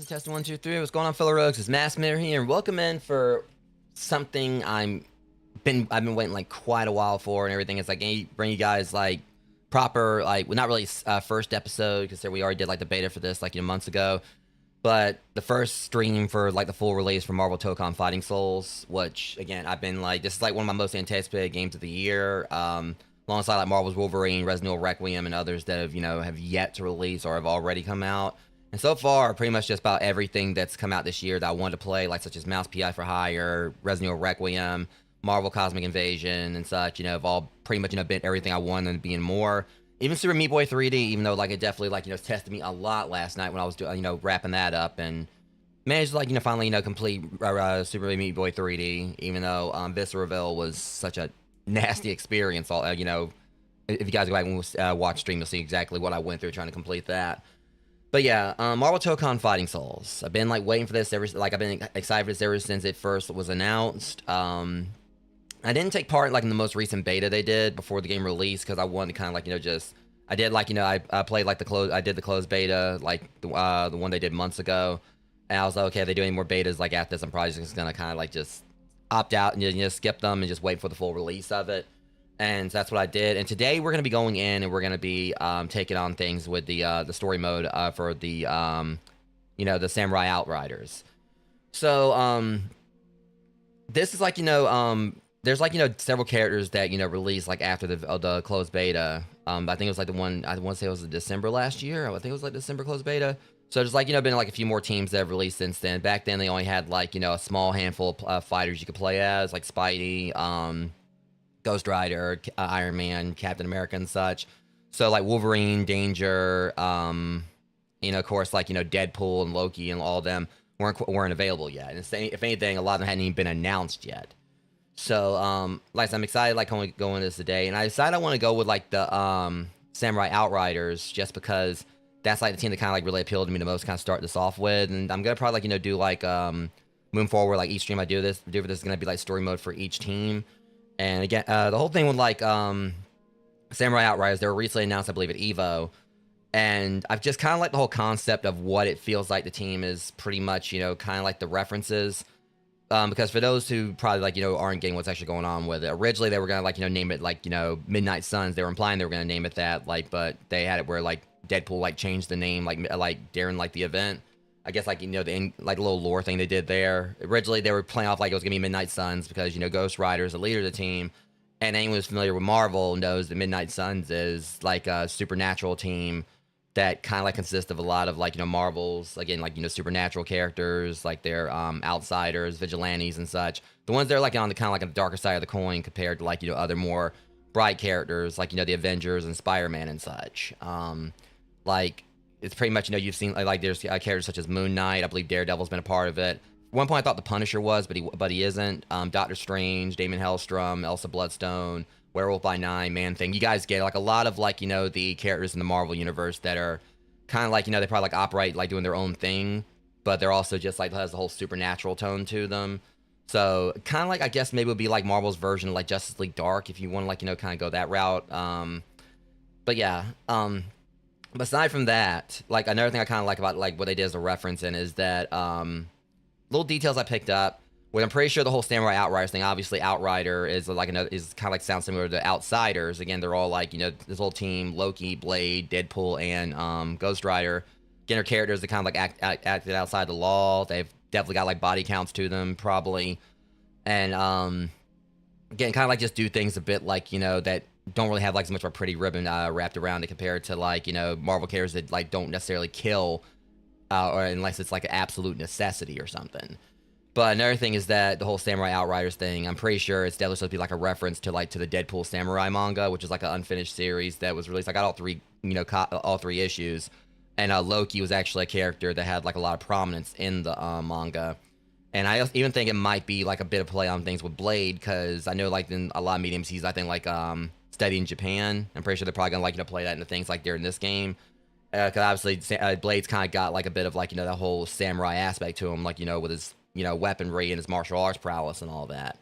Test 1 2 3. What's going on, fellow rogues? It's Massmare here, and welcome in for something I've been waiting like quite a while for, and everything. It's like bring you guys like proper, like, well, not really first episode, because we already did like the beta for this like months ago, but the first stream for like the full release for Marvel Tōkon Fighting Souls, which again I've been like, this is like one of my most anticipated games of the year, alongside like Marvel's Wolverine, Resident Evil Requiem, and others that have have yet to release or have already come out. And so far, pretty much just about everything that's come out this year that I wanted to play, like such as Mouse PI for Hire, Resident Evil Requiem, Marvel Cosmic Invasion, and such, have all pretty much, been everything I wanted and being more. Even Super Meat Boy 3D, even though, like, it definitely, like, tested me a lot last night when I was, wrapping that up, and managed to, like, finally, complete Super Meat Boy 3D, even though Visceralville was such a nasty experience. All if you guys go back and watch stream, you'll see exactly what I went through trying to complete that. But yeah, Marvel Tōkon Fighting Souls. I've been like waiting for this I've been excited for this ever since it first was announced. I didn't take part like in the most recent beta they did before the game released, because I wanted to kind of like I did like I played like I did the closed beta, like the one they did months ago, and I was like, okay, if they do any more betas like after this, I'm probably just gonna kind of like just opt out and skip them and just wait for the full release of it. And so that's what I did. And today we're going to be going in and we're going to be taking on things with the story mode for the the Samurai Outriders. So this is like there's like several characters that released like after the closed beta. I think it was like the one, I want to say it was December last year. I think it was like December closed beta. So there's like been like a few more teams that have released since then. Back then they only had like a small handful of fighters you could play as, like Spidey, Ghost Rider, Iron Man, Captain America, and such. So like Wolverine, Danger, of course, like Deadpool and Loki and all of them weren't available yet. And if anything, a lot of them hadn't even been announced yet. So like I said, I'm excited like going to this today, and I decided I want to go with like the Samurai Outriders, just because that's like the team that kind of like really appealed to me the most. Kind of start this off with, and I'm gonna probably like do like moving forward, like each stream I do for this is gonna be like story mode for each team. And again, the whole thing with like Samurai Outriders, they were recently announced, I believe, at EVO, and I've just kind of like the whole concept of what it feels like the team is pretty much, kind of like the references, because for those who probably like aren't getting what's actually going on with it, originally they were gonna like name it like Midnight Suns. They were implying they were gonna name it that, like, but they had it where like Deadpool like changed the name like during like the event. I guess like the like little lore thing they did there. Originally they were playing off like it was gonna be Midnight Suns because Ghost Rider is the leader of the team, and anyone who's familiar with Marvel knows that Midnight Suns is like a supernatural team that kind of like consists of a lot of like Marvel's, again, like supernatural characters, like they're outsiders, vigilantes, and such. The ones that are like on the kind of like on the darker side of the coin compared to like other more bright characters like the Avengers and Spider-Man and such. Like, it's pretty much, you've seen, like there's characters such as Moon Knight. I believe Daredevil's been a part of it. At one point, I thought the Punisher was, but he isn't. Doctor Strange, Damon Hellstrom, Elsa Bloodstone, Werewolf by Night, Man Thing. You guys get like a lot of like, you know, the characters in the Marvel universe that are kind of like, you know, they probably like operate like doing their own thing, but they're also just like has the whole supernatural tone to them. So kind of like, I guess maybe it would be like Marvel's version of like Justice League Dark if you want to like, you know, kind of go that route. But yeah, but aside from that, like another thing I kind of like about like what they did as a reference in is that little details I picked up. Well, I'm pretty sure the whole Samurai Outriders thing, obviously Outrider is like another, is kind of like sounds similar to Outsiders. Again, they're all like, you know, this whole team, Loki, Blade, Deadpool, and Ghost Rider. Again, are characters that kind of like acted outside the law. They've definitely got like body counts to them, probably. And again, kind of like just do things a bit like, you know, that don't really have like as much of a pretty ribbon wrapped around it compared to like, you know, Marvel characters that like don't necessarily kill or unless it's like an absolute necessity or something. But another thing is that the whole Samurai Outriders thing, I'm pretty sure it's definitely supposed to be like a reference to like to the Deadpool Samurai manga, which is like an unfinished series that was released. I got all three, you know, all three issues, and Loki was actually a character that had like a lot of prominence in the manga. And I even think it might be like a bit of play on things with Blade, because I know like in a lot of mediums he's I think like studying Japan. I'm pretty sure they're probably gonna like, you know, play that into things like during this game. Because obviously Blade's kind of got like a bit of like, you know, the whole samurai aspect to him, like, you know, with his, you know, weaponry and his martial arts prowess and all that.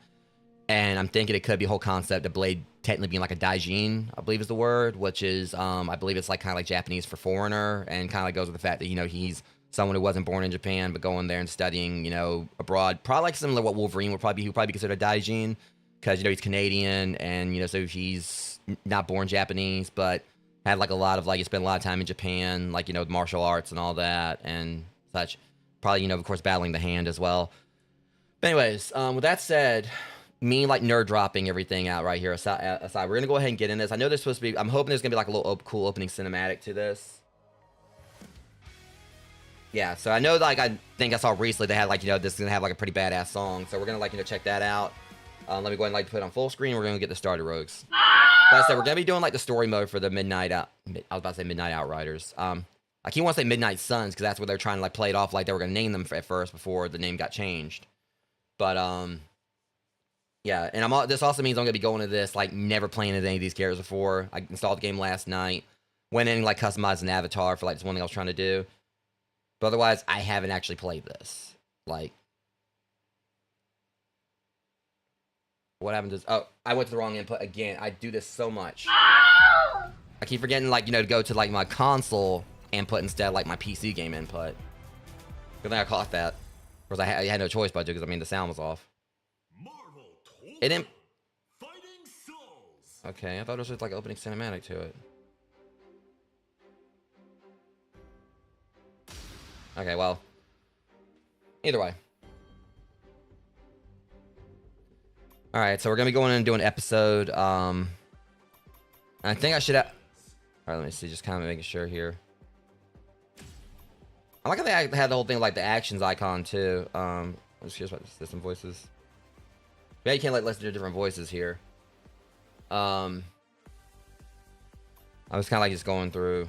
And I'm thinking it could be a whole concept of Blade technically being like a daijin, I believe is the word, which is, I believe it's like kind of like Japanese for foreigner, and kind of like goes with the fact that, you know, he's someone who wasn't born in Japan, but going there and studying, you know, abroad. Probably like similar to what Wolverine would probably be, considered a daijin, because, you know, he's Canadian, and, you know, so he's not born Japanese, but had like a lot of like, he spent a lot of time in Japan, like, you know, martial arts and all that and such. Probably, you know, of course, battling the hand as well. But anyways, with that said, me like nerd dropping everything out right here aside, we're gonna go ahead and get in this. I know there's supposed to be, I'm hoping there's gonna be like a little cool opening cinematic to this. Yeah, so I know, like, I think I saw recently they had like, you know, this is gonna have like a pretty badass song, so we're gonna like, you know, check that out. Let me go ahead and like put it on full screen. We're gonna get this started, Rogues. Like I said, we're gonna be doing like the story mode for the Midnight I was about to say Midnight Outriders. I keep want to say Midnight Suns because that's what they're trying to like play it off like they were gonna name them at first before the name got changed. But yeah, and this also means I'm gonna be going to this like never playing as any of these characters before. I installed the game last night, went in and like customized an avatar for like this one thing I was trying to do. But otherwise, I haven't actually played this. Like, what happened to? Oh, I went to the wrong input again. I do this so much. I keep forgetting, like, you know, to go to like my console input instead of like my PC game input. Good thing I caught that. Of course, I had no choice but to, because I mean the sound was off. It didn't. Okay, I thought it was just like opening cinematic to it. Okay, well, either way. All right, so we're gonna be going in and doing an episode. I think I should have. All right, let me see. Just kind of making sure here. I like how they had the whole thing like the actions icon too. I'm just curious about the system voices. Yeah, you can't like listen to different voices here. I was kind of like just going through.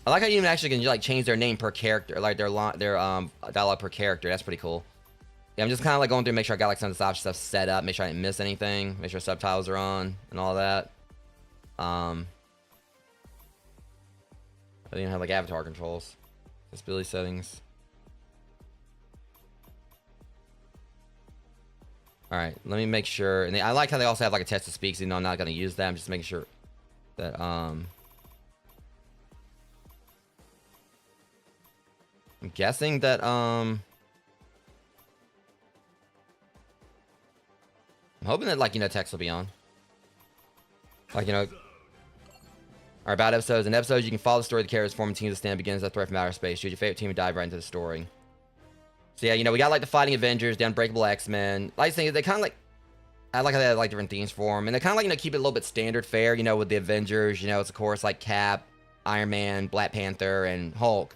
I like how you even actually can like change their name per character, like their dialogue per character. That's pretty cool. Yeah, I'm just kind of like going through, make sure I got like some of this option stuff set up, make sure I didn't miss anything, make sure subtitles are on and all that. I didn't even have like avatar controls, disability settings. All right, let me make sure. And I like how they also have like a text to speak, so you know I'm not gonna use that. I'm just making sure that I'm guessing that I'm hoping that like, you know, text will be on. Like, you know, our about episodes. In episodes, you can follow the story of the characters forming teams to stand begins as a threat from outer space. Choose your favorite team and dive right into the story. So yeah, you know, we got like the Fighting Avengers, the Unbreakable X-Men. Like I say, they kind of like, I like how they have like different themes for them, and they kind of like, you know, keep it a little bit standard fare. You know, with the Avengers, you know, it's of course like Cap, Iron Man, Black Panther, and Hulk,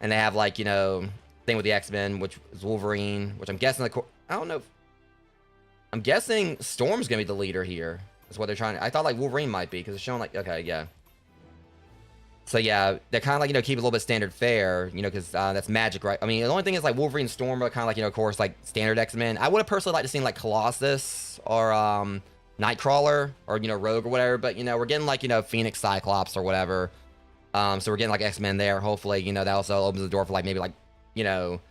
and they have like, you know, thing with the X-Men, which is Wolverine, which I'm guessing like, I don't know. I'm guessing Storm's gonna be the leader here. Is what they're trying to. I thought like Wolverine might be because it's showing like, okay, yeah. So yeah, they're kind of like, you know, keep it a little bit standard fare, you know, because that's magic, right? I mean, the only thing is like Wolverine and Storm are kind of like, you know, of course, like standard X-Men. I would have personally liked to see like Colossus or Nightcrawler or, you know, Rogue or whatever. But, you know, we're getting like, you know, Phoenix Cyclops or whatever. So we're getting like X-Men there. Hopefully, you know, that also opens the door for like maybe like, you know,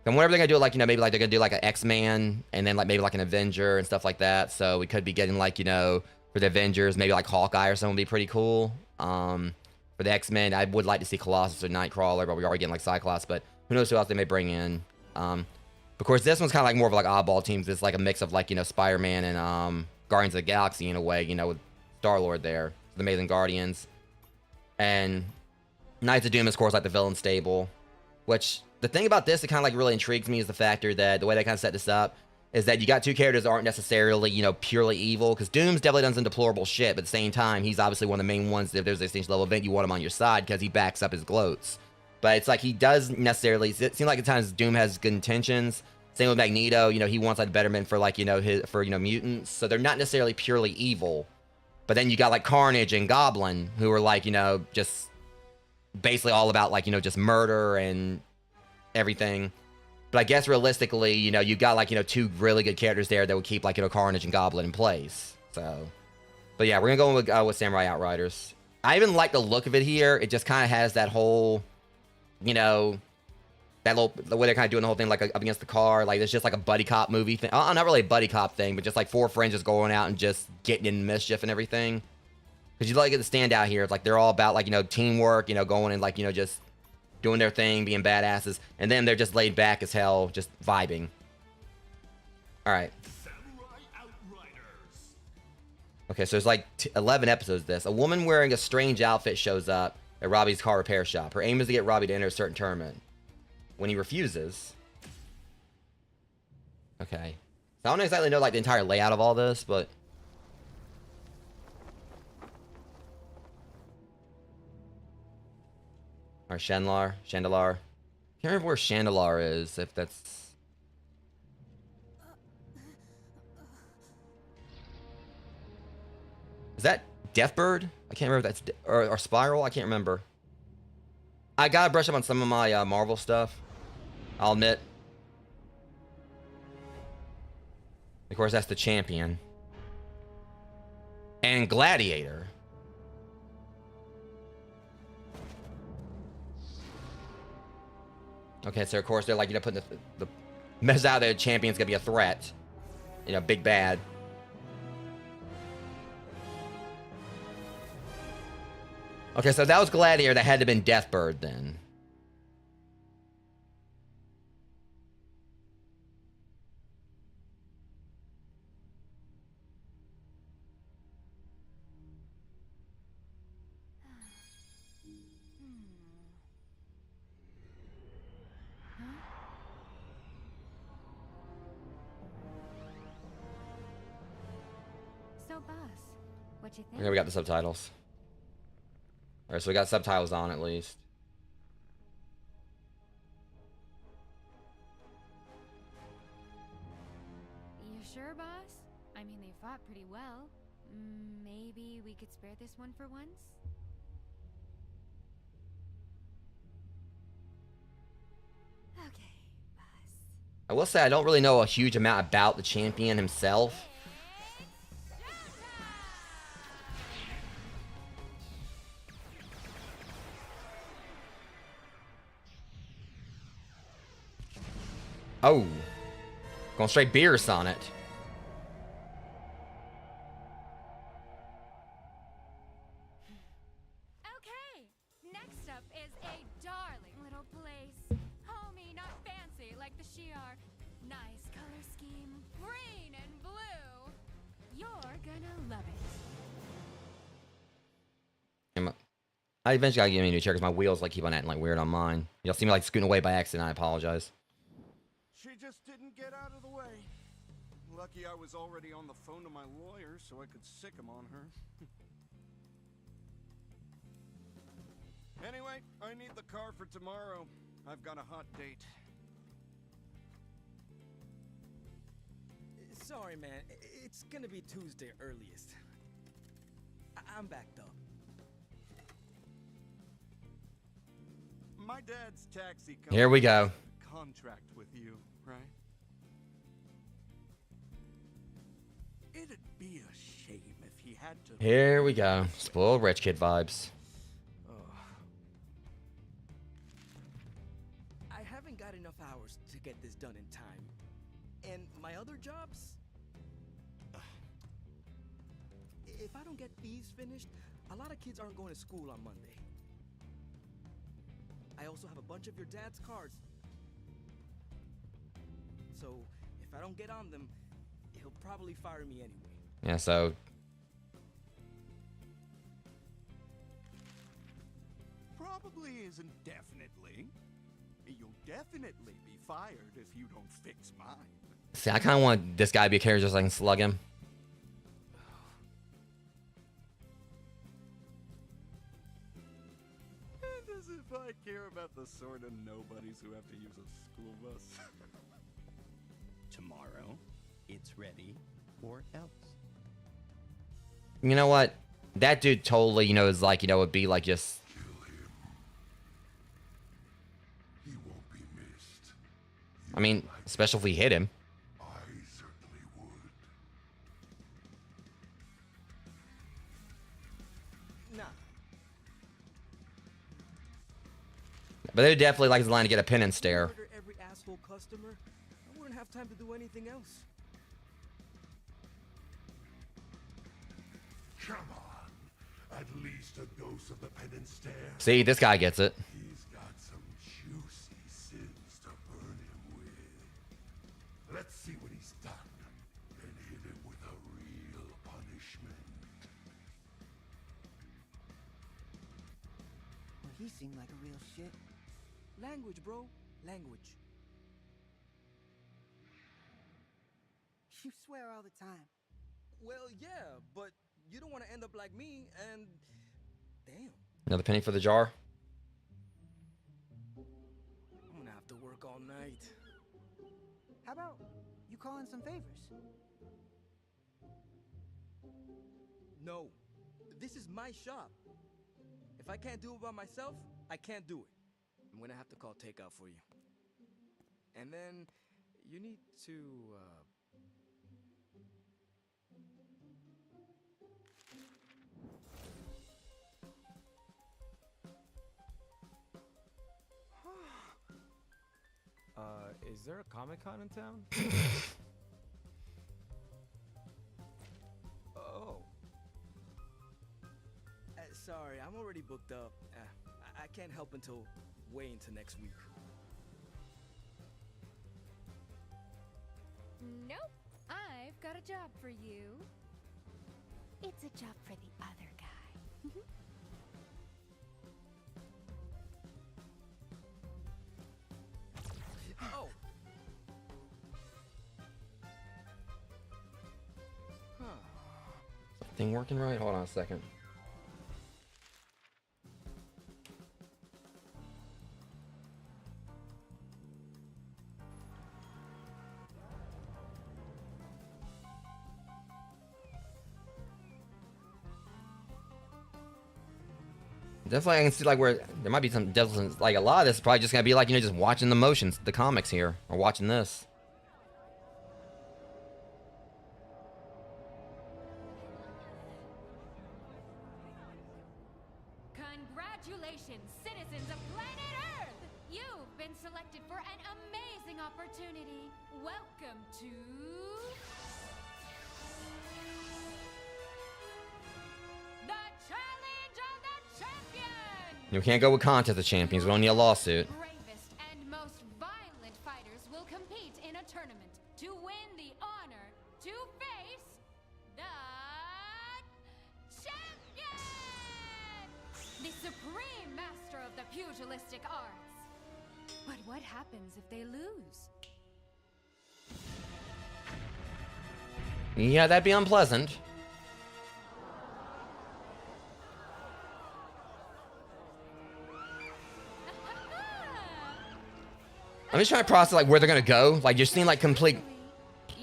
and whenever they're gonna do like, you know, maybe like they're gonna do like an X-Man and then like maybe like an Avenger and stuff like that. So we could be getting like, you know, for the Avengers, maybe like Hawkeye or something would be pretty cool. For the X-Men, I would like to see Colossus or Nightcrawler, but we're already getting like Cyclops. But who knows who else they may bring in. Of course, this one's kind of like more of like oddball teams. It's like a mix of like, you know, Spider-Man and Guardians of the Galaxy in a way, you know, with Star-Lord there, the Amazing Guardians, and Knights of Doom is, of course, like the villain stable. Which the thing about this that kind of like really intrigues me is the factor that the way they kind of set this up is that you got two characters that aren't necessarily, you know, purely evil, because Doom's definitely done some deplorable shit, but at the same time, he's obviously one of the main ones that if there's a extinction level event, you want him on your side because he backs up his gloats. But it's like he doesn't necessarily, it seems like at times Doom has good intentions. Same with Magneto, you know, he wants like betterment for like, you know, for, you know, mutants. So they're not necessarily purely evil. But then you got like Carnage and Goblin, who are like, you know, just basically all about like, you know, just murder and everything. But I guess realistically, you know, you got like, you know, two really good characters there that would keep like, you know, Carnage and Goblin in place. So, but yeah, we're gonna go with Samurai Outriders. I even like the look of it here. It just kind of has that whole, you know, that little, the way they're kind of doing the whole thing, like up against the car. Like it's just like a buddy cop movie thing. Not really a buddy cop thing, but just like four friends just going out and just getting in mischief and everything. Because you like it to stand out here. It's like they're all about like, you know, teamwork, you know, going and like, you know, just doing their thing, being badasses. And then they're just laid back as hell, just vibing. All right. Okay, so there's like 11 episodes of this. A woman wearing a strange outfit shows up at Robbie's car repair shop. Her aim is to get Robbie to enter a certain tournament. When he refuses... Okay. So I don't exactly know like the entire layout of all this, but... Or Chandelar. Can't remember where Chandelar is, if that's... Is that Deathbird? I can't remember if that's... Or Spiral? I can't remember. I gotta brush up on some of my Marvel stuff. I'll admit. Of course, that's the Champion. And Gladiator. Okay, so of course they're like, you know, putting the mess out there. Champion's gonna be a threat. You know, big bad. Okay, so that was Gladiator. That had to have been Deathbird then. So, boss, what you think? Okay, we got the subtitles. Alright, so we got subtitles on at least. You sure, boss? I mean, they fought pretty well. Maybe we could spare this one for once? Okay, boss. I will say I don't really know a huge amount about the Champion himself. Oh. Going straight Beerus on it. Okay, next up is a darling little place. Homey, not fancy like the Shi'ar. Nice color scheme, green and blue. You're gonna love it. I eventually gotta get me a new chair because my wheels like keep on acting like weird on mine. You'll see me like scooting away by accident. I apologize. She just didn't get out of the way. Lucky I was already on the phone to my lawyer so I could sick him on her. Anyway, I need the car for tomorrow. I've got a hot date. Sorry, man. It's gonna be Tuesday earliest. I'm backed up. My dad's taxi company Here we go. has a contract with you, right? It'd be a he had to. Here we go. Spoiled rich kid vibes. I haven't got enough hours to get this done in time. And my other jobs? If I don't get these finished, a lot of kids aren't going to school on Monday. I also have a bunch of your dad's cards. So, if I don't get on them, he'll probably fire me anyway. Yeah, so Probably isn't definitely. You'll definitely be fired if you don't fix mine. see, I kind of want this guy to be a character so I can slug him. And as if I care about the sort of nobodies who have to use a school bus. Tomorrow, it's ready or else. You know what? That dude totally, you know, is like, you know, would be like just. He won't be missed. I mean, especially if we hit him. I certainly would. Nah. But they would definitely like his line to get a pin and stare. Murder every asshole customer, I wouldn't have time to do anything else. Come on. At least a dose of the pen and stare. See, this guy gets it. He's got some juicy sins to burn him with. Let's see what he's done. And hit him with a real punishment. Well, he seemed like a real shit. Language, bro. Language. You swear all the time. Well, yeah, but you don't want to end up like me, and damn, Another penny for the jar. I'm gonna have to work all night. How about you call in some favors? No, this is my shop. If I can't do it by myself, I can't do it. I'm gonna have to call takeout for you. And then you need to, Is there a Comic-Con in town? Oh. Sorry, I'm already booked up. I can't help until way into next week. Nope. I've got a job for you. It's a job for the other guy. Oh. Huh. Thing working right? Hold on a second. Definitely, I can see like where there might be some definitely like a lot of this is probably just gonna be like, you know, just watching the motions, the comics here, or watching this. Congratulations, citizens of planet Earth! You've been selected for an amazing opportunity. Welcome to... the Challenge of the Champions! You can't go with contest of champions. We don't need a lawsuit. Bravest and most violent fighters will compete in a tournament to win the honor to face the champion, the supreme master of the pugilistic arts. But what happens if they lose? Yeah, that'd be unpleasant. I'm just trying to process like where they're gonna go. Like you're seeing like complete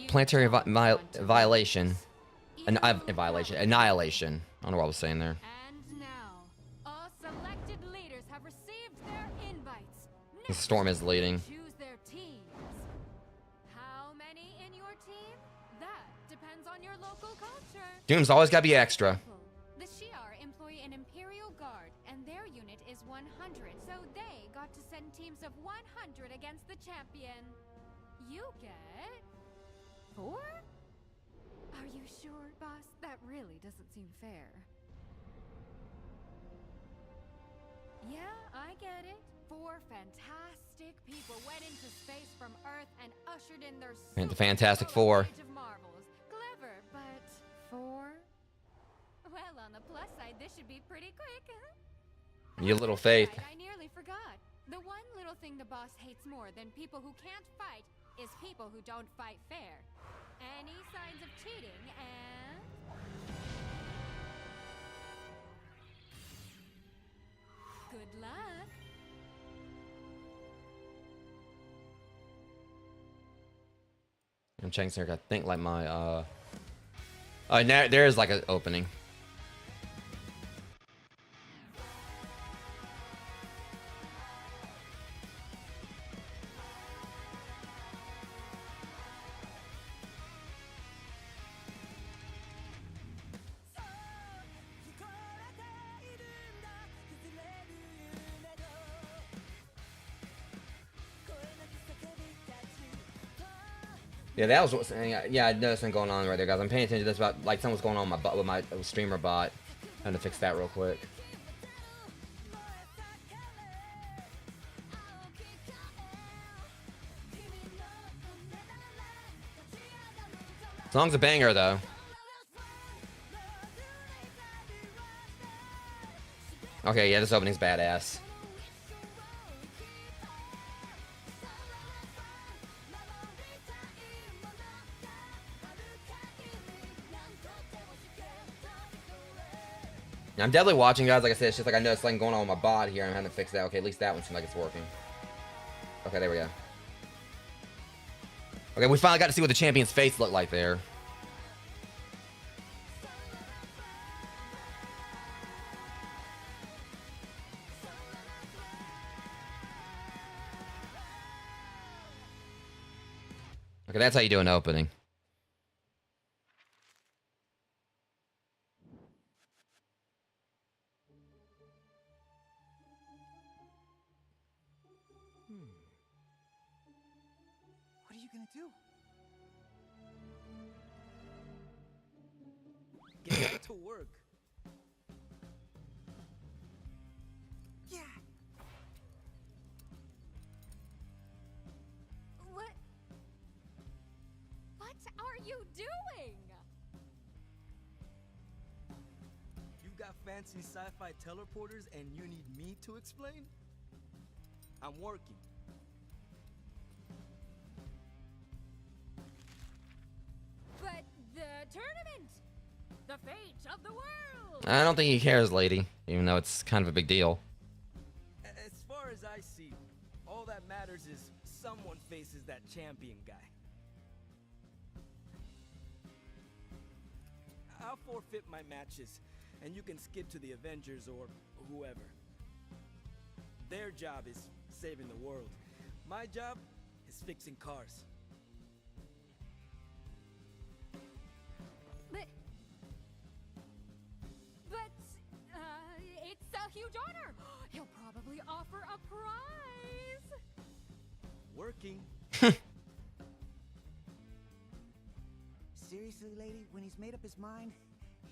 planetary violation, annihilation. I don't know what I was saying there. And now, all selected leaders have received their invites. The storm is leading. Choose their teams. How many in your team? That depends on your local culture. Doom's always gotta be extra. The Shi'ar employ an Imperial Guard, and their unit is 100, so they got to send teams of 100 against the champion. You get 4? Are you sure, boss? That really doesn't seem fair. Yeah, I get it. 4 fantastic people went into space from Earth and ushered in their And the Fantastic Four. Age of Marvels. Clever, but 4? Well, on the plus side, this should be pretty quick. You little faith. Right, I nearly forgot. The one little thing the boss hates more than people who can't fight is people who don't fight fair. Any signs of cheating and... Good luck. I'm checking here. I think like my oh, there is like an opening. Yeah, that was what. Yeah, I noticed something going on right there, guys. I'm paying attention to this about like something's going on with my streamer bot. I'm gonna fix that real quick. Song's a banger though. Okay, yeah, this opening's badass. I'm definitely watching, guys. Like I said, it's just like I know something going on with my bot here. I'm having to fix that. Okay, at least that one seems like it's working. Okay, there we go. Okay, we finally got to see what the champion's face looked like there. Okay, that's how you do an opening. What are you gonna do? Get back to work. Yeah. What are you doing? You got fancy sci-fi teleporters and you need me to explain? I'm working. But the tournament! The fate of the world! I don't think he cares, lady, even though it's kind of a big deal. As far as I see, all that matters is someone faces that champion guy. I'll forfeit my matches, and you can skip to the Avengers or whoever. Their job is saving the world. My job is fixing cars. But, it's a huge honor. He'll probably offer a prize. Working. Seriously, lady, when he's made up his mind,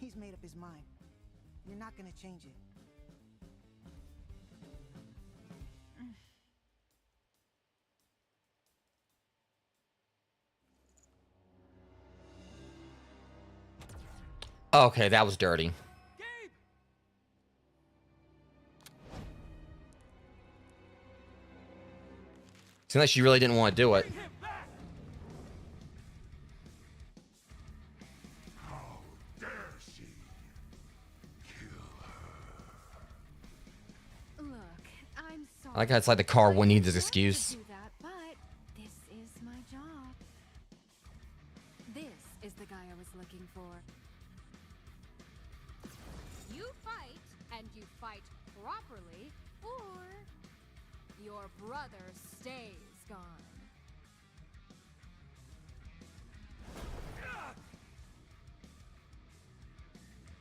he's made up his mind. You're not gonna change it. Okay, that was dirty. Gabe! Seems like she really didn't want to do it. Bring him back! How dare she? Kill her. Look, I'm sorry. I like how it's like the car one needs his I wanted to excuse. do that, but this is my job. This is the guy I was looking for. You fight, and you fight properly, or your brother stays gone.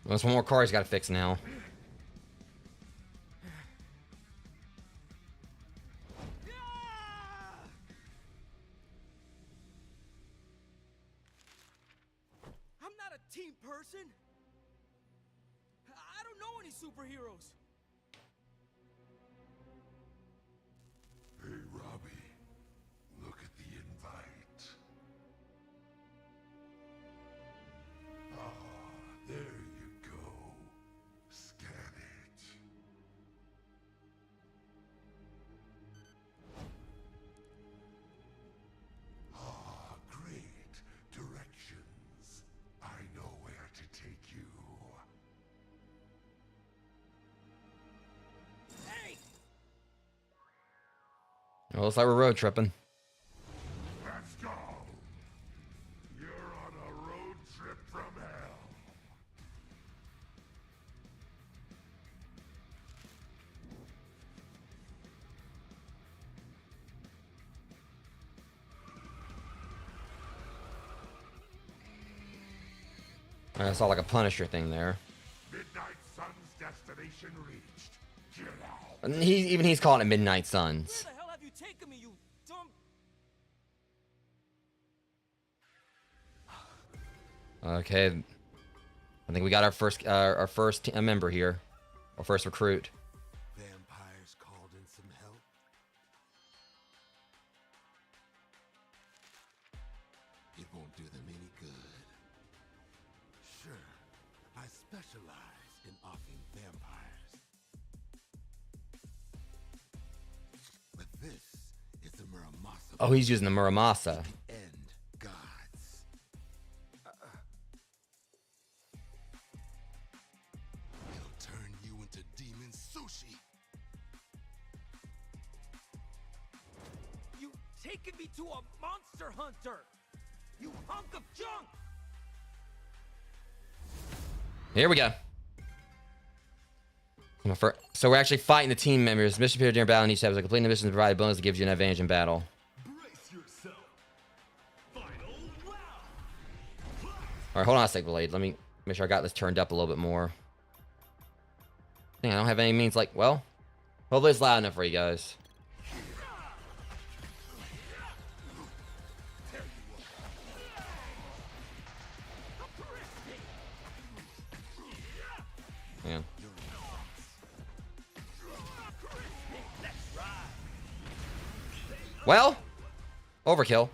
There's one more car he's got to fix now. I'm not a team person. I don't know any superheroes. Hey, Robbie. Look at the invite. Ah, there you go. Scan it. Ah, great. Directions. I know where to take you. Hey! Well, looks like we're road tripping. Let's go. You're on a road trip from hell. I saw like a Punisher thing there. Midnight Sun's destination reached. Get out. And he's calling it Midnight Suns. Where the hell have you taken me, you dumb... Okay, I think we got our first member here, our first recruit. Vampires called in some help. It won't do them any good. Sure, I specialize in offing vampires. But this is the Muramasa. Oh, he's using the Muramasa. End gods. It'll turn you into demon sushi. You taken me to a monster hunter! You hunk of junk! Here we go. So we're actually fighting the team members. Mission period during battle in each episode. Completing the mission to provide a bonus that gives you an advantage in battle. Brace yourself. Final round. All right, hold on a sec, Blade. Let me make sure I got this turned up a little bit more. Dang, I don't have any means like, well, hopefully it's loud enough for you guys. Yeah. Well, overkill.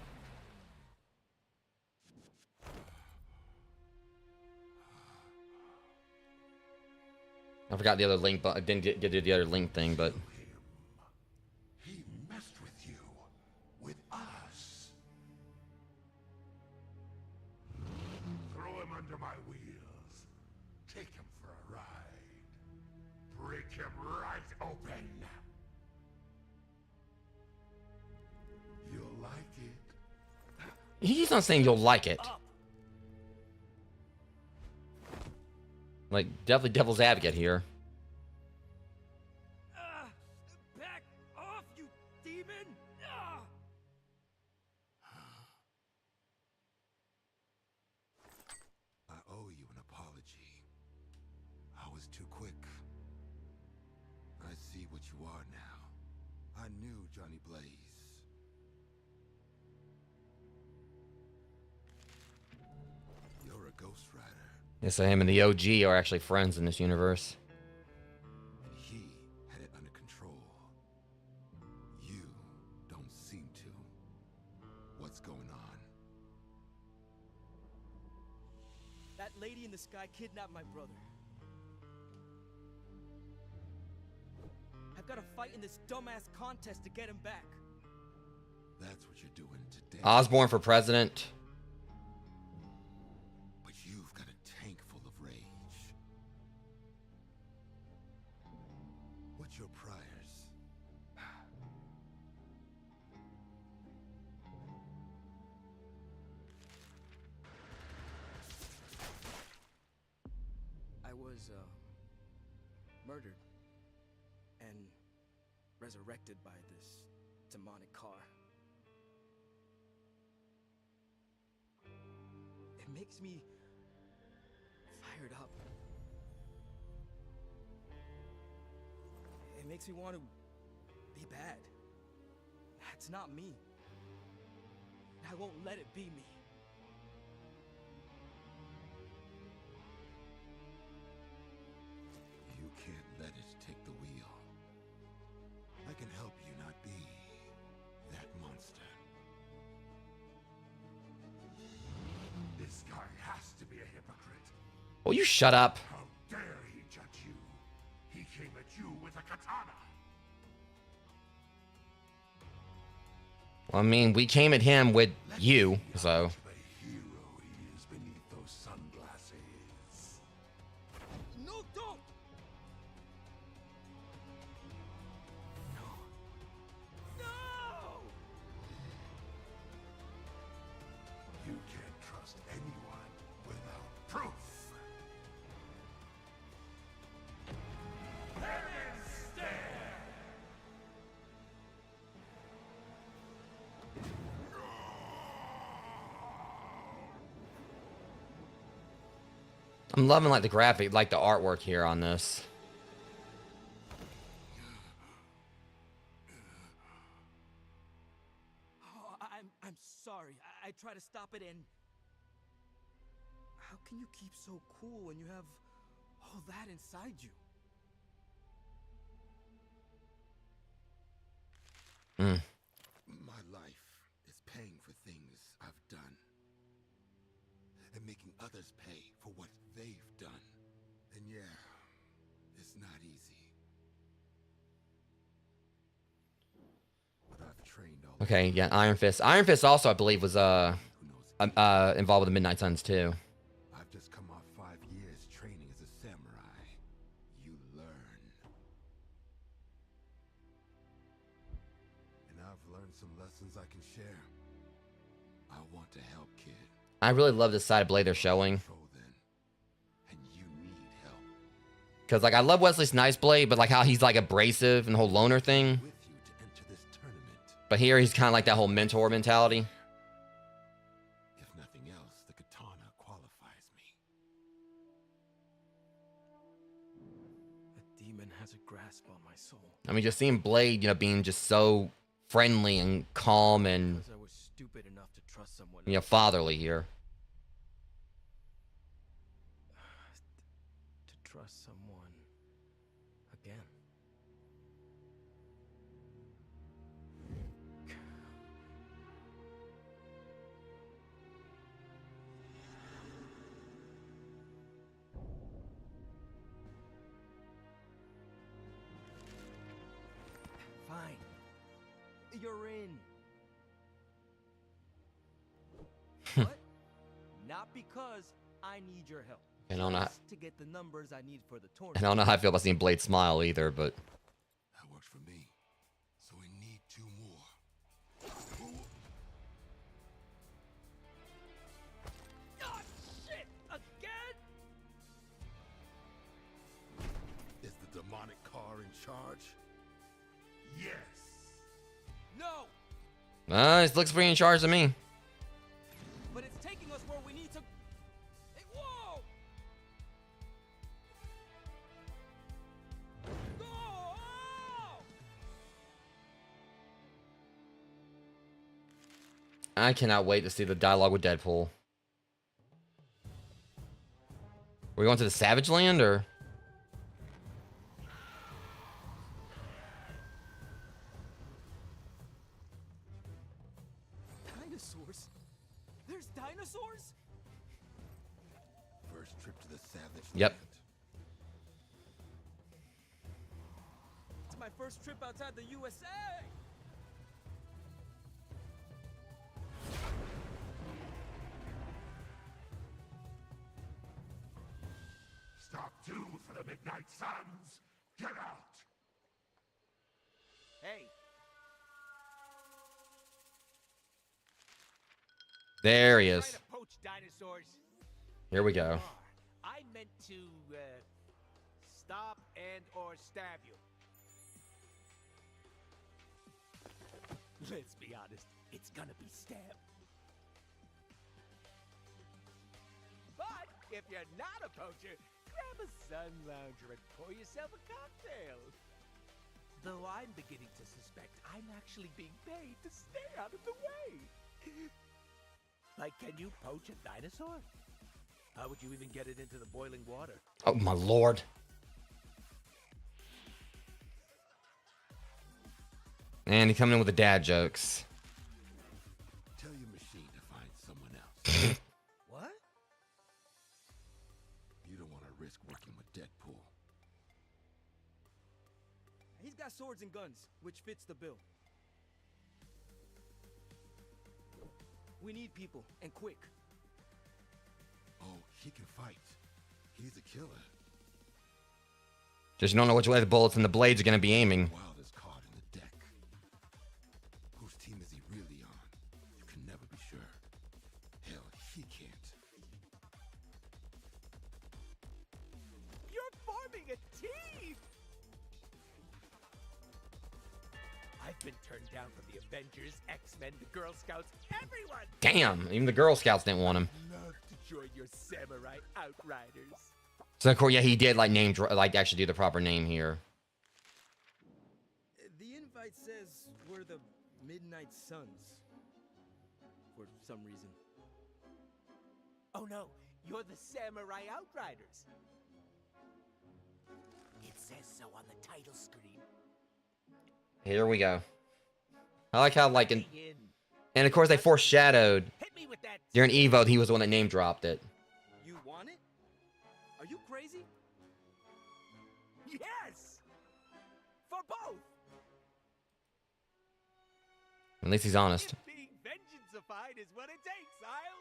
I forgot the other link, but I didn't get to the other link thing, but He messed with you. With us. Throw him under my wheels. Take him for a ride. Break him right open. You'll like it. he's not saying you'll like it. Like, definitely devil's advocate here. Back off, you demon! I owe you an apology. I was too quick. I see what you are now. I knew Johnny Blaze. You're a Ghost Rider. Yes, him and the OG are actually friends in this universe. And he had it under control. You don't seem to. What's going on? That lady in the sky kidnapped my brother. I've got to fight in this dumbass contest to get him back. That's what you're doing today. Osborn for president. But you've got a tank full of rage. What's your priors? I was, murdered and resurrected by this demonic car. It makes me fired up. makes me want to be bad. That's not me. I won't let it be me. You can't let it take the wheel. I can help you not be that monster. This guy has to be a hypocrite. Will you shut up? How dare he judge you? He came at you with a katana. Well, I mean, we came at him with you, so. The hero he is beneath those sunglasses. No, don't! No! You can't trust anyone without proof. I'm loving like the graphic, like the artwork here on this. Oh, I'm sorry. I try to stop it and... How can you keep so cool when you have all that inside you? My life is paying for things I've done. And making others pay for what they've done. And yeah, it's not easy. But I've trained all Okay, yeah, Iron Fist. Iron Fist also, I believe, was involved with the Midnight Suns too. I've just come off 5 years training as a samurai. You learn. And I've learned some lessons I can share. I want to help, kid. I really love this side of Blade they're showing. Control then. And you need help. Because, like, I love Wesley Snipes' Blade, but, like, how he's, like, abrasive and the whole loner thing. With you to enter this tournament. But here, he's kind of like that whole mentor mentality. If nothing else, the katana qualifies me. A demon has a grasp on my soul. I mean, just seeing Blade, you know, being just so friendly and calm and, Because I was stupid enough to trust someone you know, else. fatherly here. To trust someone again. Fine. You're in. What? Not because I need your help. And I don't know, Just to get the numbers I need for the and I tournament. don't know how I feel about seeing Blade smile either, but That works for me. So we need 2 more. Oh, shit! Again? Is the demonic car in charge? Yes. No! it looks pretty in charge to me. But it's taking us where we need to... Hey, whoa! Oh! I cannot wait to see the dialogue with Deadpool. Are we going to the Savage Land, or? Dinosaurs? There's dinosaurs? First trip to the Savage Yep. Land. It's my first trip outside the USA! Stop 2 for the Midnight Suns. Get out. Hey, There he Trying is. to poach dinosaurs. Here we go. I meant to stop and or stab you. Let's be honest, it's gonna be stab. But if you're not a poacher, grab a sun lounger and pour yourself a cocktail. Though I'm beginning to suspect I'm actually being paid to stay out of the way. Like, can you poach a dinosaur? How would you even get it into the boiling water? Oh my lord. And he coming in with the dad jokes. Tell your machine to find someone else. What? You don't want to risk working with Deadpool. He's got swords and guns, which fits the bill. We need people, and quick. Oh, he can fight. He's a killer. Just don't know which way the bullets and the blades are gonna be aiming. Wilder's caught in the deck. Whose team is he really on? You can never be sure. Hell, he can't. You're forming a team! I've been turned down from the Avengers, X-Men, the Girl Scouts, everyone! Damn, even the Girl Scouts didn't want him. Love to join your samurai Outriders. So of course, yeah, he did like actually do the proper name here. The invite says we're the Midnight Suns. For some reason. Oh no, you're the samurai Outriders. It says so on the title screen. Here we go. I like how like In. and of course they foreshadowed Hit me with that. during Evo he was the one that name dropped it. You want it? Are you crazy? Yes! For both! At least he's honest. If being vengeanceified is what it takes, I'll...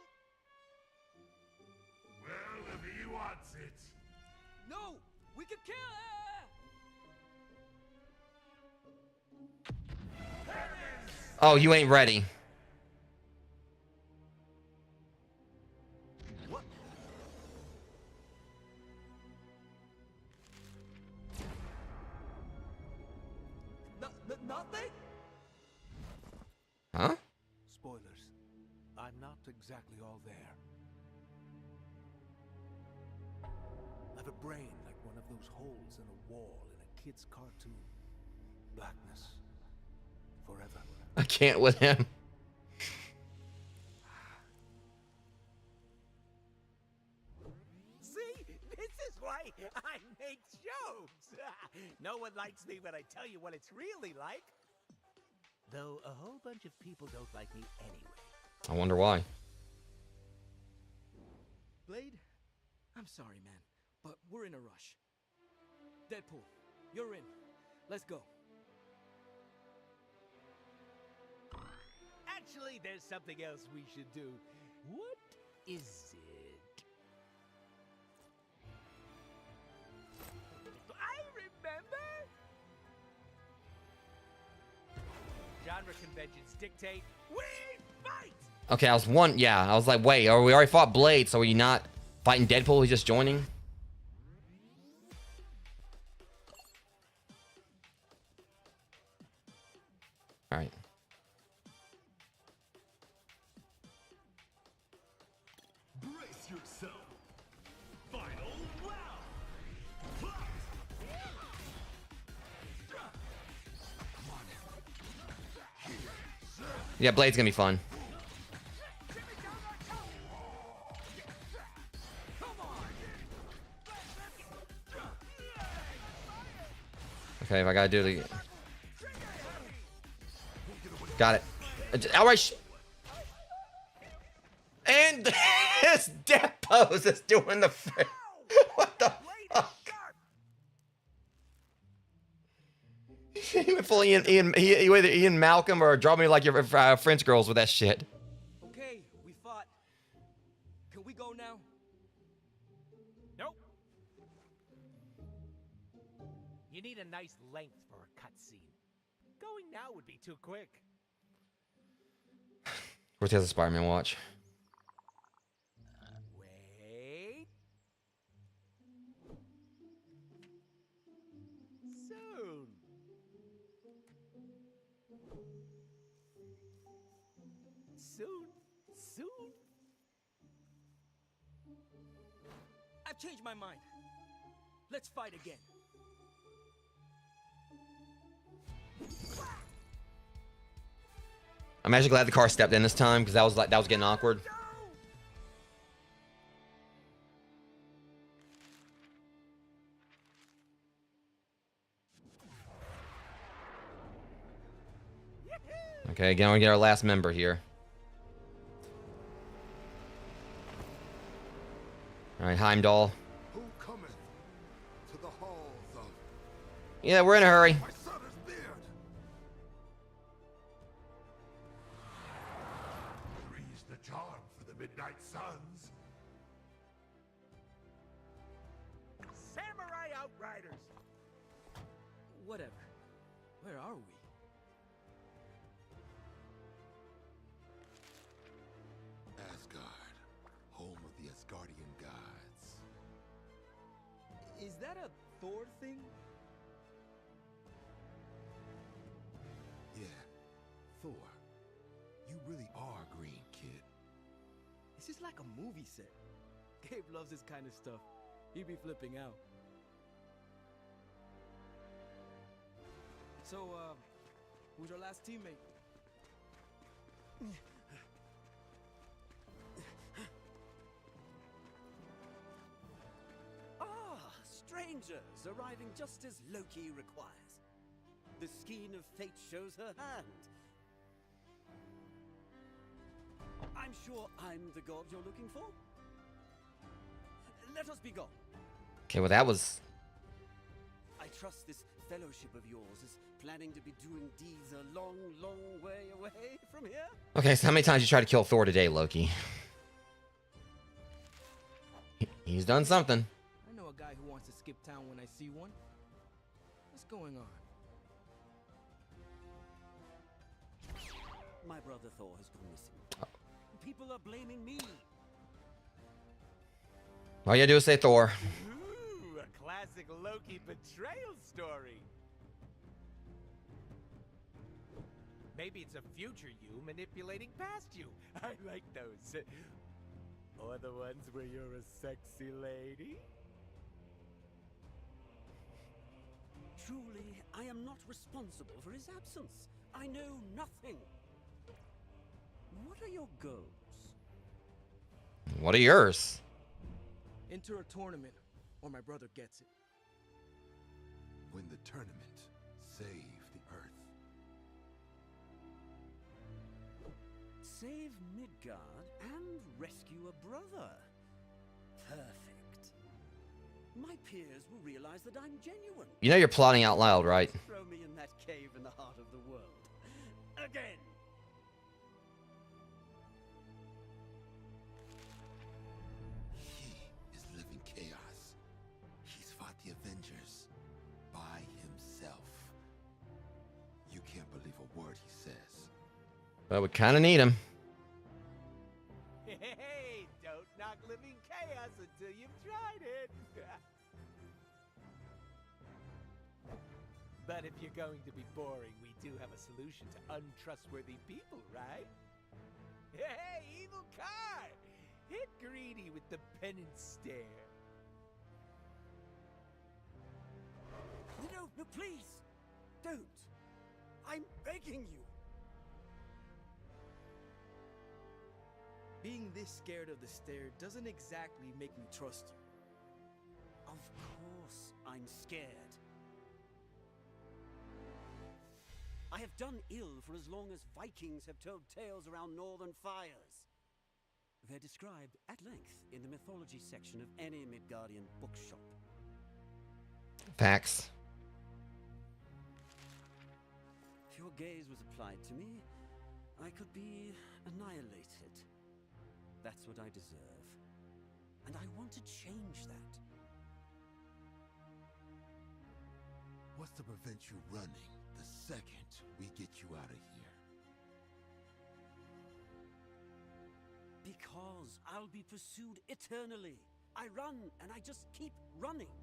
Well, if he wants it. No! We can kill Oh, you ain't ready. What? Nothing? Huh? Spoilers. I'm not exactly all there. I've a brain like one of those holes in a wall in a kid's cartoon. Blackness. Forever. I can't with him. See? This is why I make jokes. No one likes me when I tell you what it's really like. Though a whole bunch of people don't like me anyway. I wonder why. Blade? I'm sorry, man, but we're in a rush. Deadpool, you're in. Let's go. Actually, there's something else we should do. What is it? I remember! Genre conventions dictate we fight! Okay, I was like, wait, we already fought Blade, so are you not fighting Deadpool? He's just joining? Alright. Brace yourself. Final round. Yeah, Blade's gonna be fun. Okay, if I gotta do it. Got it. Outright. And his death pose is doing the frick. What the fuck? He went full Ian, either Ian Malcolm or draw me like your French girls with that shit. Okay, we fought. Can we go now? Nope. You need a nice length for a cutscene. Going now would be too quick. Where's the other Spider-Man watch? Wait. Soon. Soon. I've changed my mind. Let's fight again. I'm actually glad the car stepped in this time because that was getting awkward. Okay, again, we get our last member here. All right, Heimdall. Who cometh to the halls of Yeah, we're in a hurry. my son's beard? Three's the charm for the Midnight Suns. Samurai Outriders! Whatever. Where are we? Asgard, home of the Asgardian gods. Is that a Thor thing? Yeah, Thor. You really are green, kid. This is like a movie set. Gabe loves this kind of stuff. He'd be flipping out. So, who's your last teammate? Strangers arriving just as Loki requires. The skein of fate shows her hand. I'm sure I'm the god you're looking for. Let us be gone. Okay, well that was... I trust this fellowship of yours is planning to be doing deeds a long, long way away from here. Okay, so how many times you tried to kill Thor today, Loki? He's done something. I know a guy who wants to skip town when I see one. What's going on? My brother Thor has gone missing. People are blaming me. All you gotta do is say Thor. Ooh, a classic Loki betrayal story. Maybe it's a future you manipulating past you. I like those. Or the ones where you're a sexy lady. Truly, I am not responsible for his absence. I know nothing. What are your goals? What are yours? Enter a tournament, or my brother gets it. Win the tournament. Save the Earth. Save Midgard and rescue a brother. Perfect. My peers will realize that I'm genuine. You know you're plotting out loud, right? Throw me in that cave in the heart of the world. Again. He is living chaos. He's fought the Avengers by himself. You can't believe a word he says. But we kind of need him. Hey, don't knock living chaos until you've tried it. But if you're going to be boring, we do have a solution to untrustworthy people, right? Hey, evil car! Hit greedy with the penance stare. No, no, please. Don't. I'm begging you. Being this scared of the stare doesn't exactly make me trust you. Of course I'm scared. I have done ill for as long as Vikings have told tales around northern fires. They're described at length in the mythology section of any Midgardian bookshop. Facts. If your gaze was applied to me, I could be annihilated. That's what I deserve. And I want to change that. What's to prevent you running the second we get you out of here? Because I'll be pursued eternally. I run and I just keep running.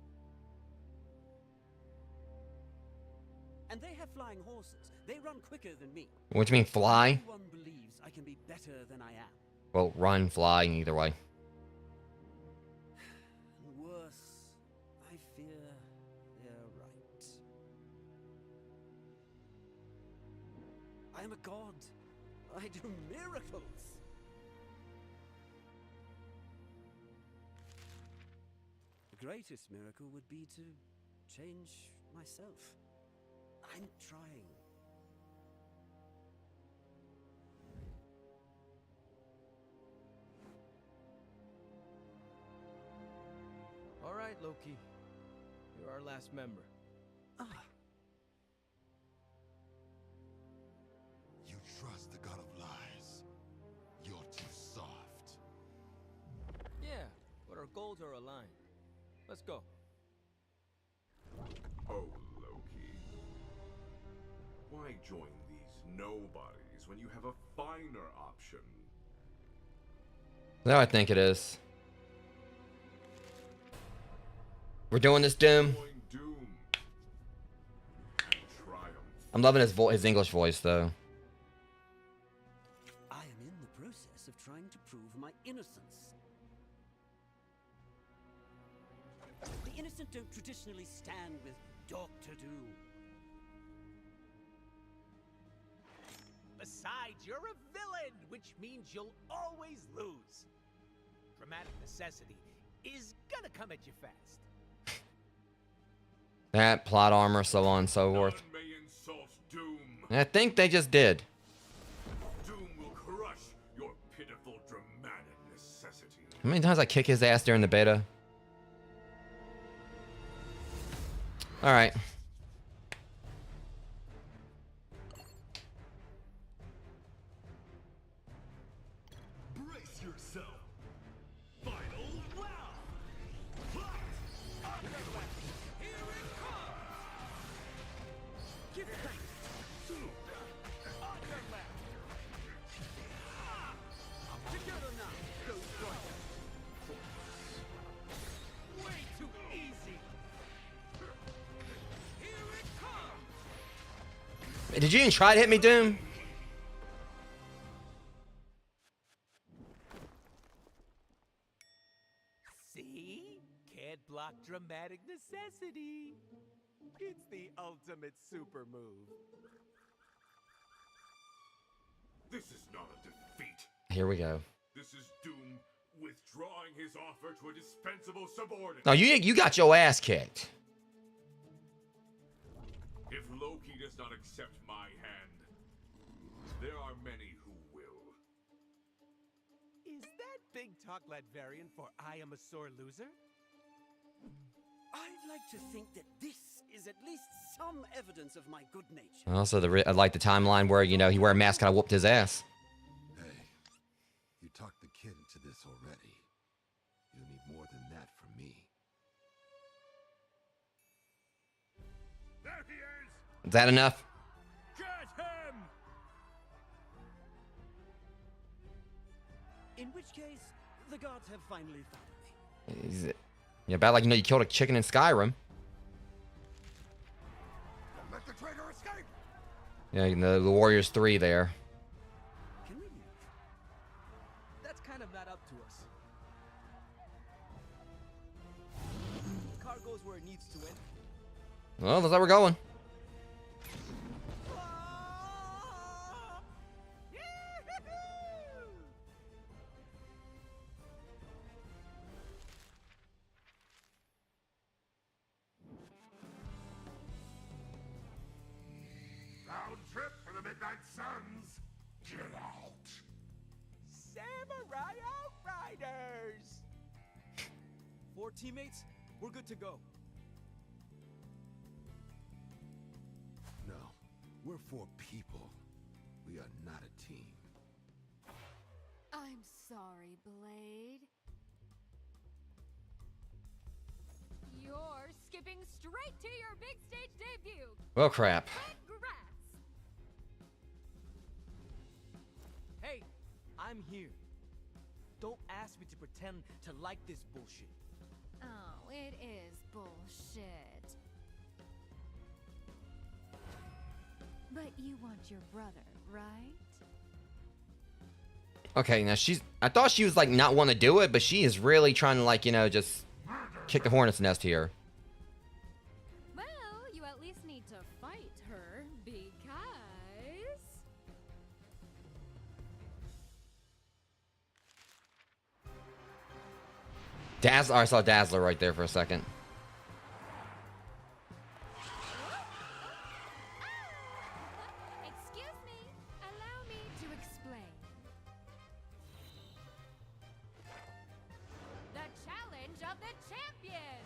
And they have flying horses. They run quicker than me. What do you mean, fly? Everyone believes I can be better than I am. Well, run, fly, either way. And worse, I fear they're right. I am a god. I do miracles. The greatest miracle would be to change myself. I'm trying. All right, Loki. You're our last member. You trust the god of lies. You're too soft. Yeah, but our goals are aligned. Let's go. Oh, Loki. Why join these nobodies when you have a finer option? Now I think it is. We're doing this, Doom. I'm loving his English voice, though. I am in the process of trying to prove my innocence. The innocent don't traditionally stand with Dr. Doom. Besides, you're a villain, which means you'll always lose. Dramatic necessity is gonna come at you fast. That, plot armor, so on and so forth. And I think they just did. Doom will crush your pitiful dramatic necessity. How many times I kick his ass during the beta? Alright. Brace yourself. Final round. Here it comes. Give thanks. Together now, Ghost Rider. Way too easy. Here it comes. Did you even try to hit me, Doom? See? Can't block dramatic necessity. It's the ultimate super move. This is not a defeat. Here we go. This is Doom withdrawing his offer to a dispensable subordinate. No, you got your ass kicked. If Loki does not accept my hand, there are many who will. Is that big talk Latvian for I am a sore loser? I'd like to think that this is at least some evidence of my good nature. Also, I like the timeline where, you know, he wore a mask and I whooped his ass. Hey, you talked the kid into this already. You'll need more than that from me. There he is! Is that enough? Get him! In which case, the gods have finally found me. Yeah, about like, you know, you killed a chicken in Skyrim. Don't let the traitor escape! Yeah, you know, the Warriors 3 there. Can we leave? That's kind of not up to us. The car goes where it needs to end. Well, that's how we're going. Round trip for the Midnight Suns. Get out. Samurai Outriders! 4 teammates, we're good to go. No, we're 4 people. We are not a team. I'm sorry, Blade. You're skipping straight to your big stage debut. Well, crap. Congrats. Hey, I'm here. Don't ask me to pretend to like this bullshit. Oh, it is bullshit. But you want your brother, right? Okay, now I thought she was like not want to do it, but she is really trying to, like, you know, just kick the hornet's nest here. Well, you at least need to fight her because Dazzler. I saw Dazzler right there for a second. Excuse me. Allow me to explain. The challenge of the champion.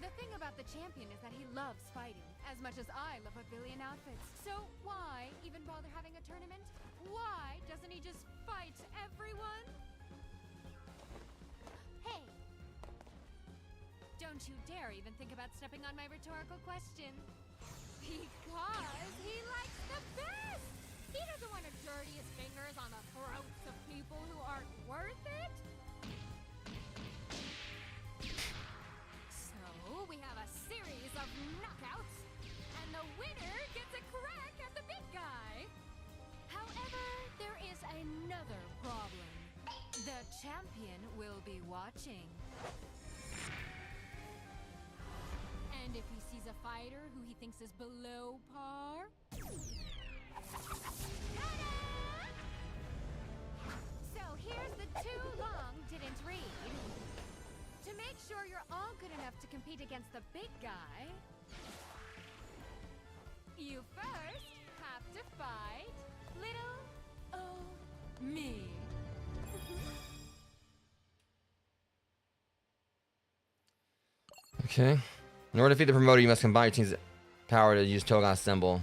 The thing about the champion is that he loves fighting as much as I love a billion outfits. So why even bother having a tournament? Why doesn't he just fight everyone? Hey! Don't you dare even think about stepping on my rhetorical question. Because he likes the best! He doesn't want to dirty his fingers on the throats of people who aren't worth it. So, we have a series of knockouts, and the winner gets a crack at the big guy. However, there is another problem. The champion will be watching. And if he sees a fighter who he thinks is below par... Ta-da! So here's the too long didn't read. To make sure you're all good enough to compete against the big guy, you first have to fight little me. Okay. In order to defeat the promoter, you must combine your team's power to use Tōkon symbol.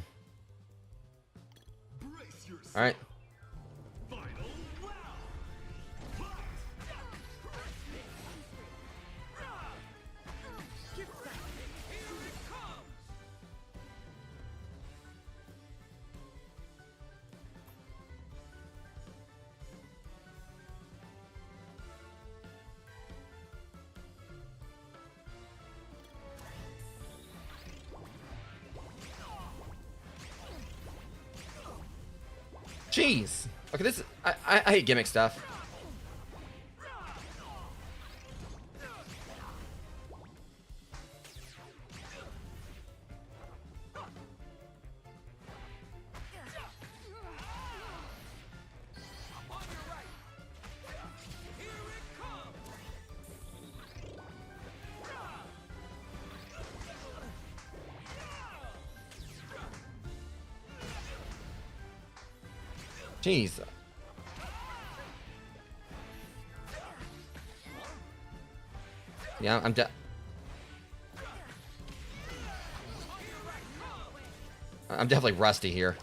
Alright. Jeez. Okay, this is, I hate gimmick stuff. Jeez. Yeah, I'm definitely rusty here.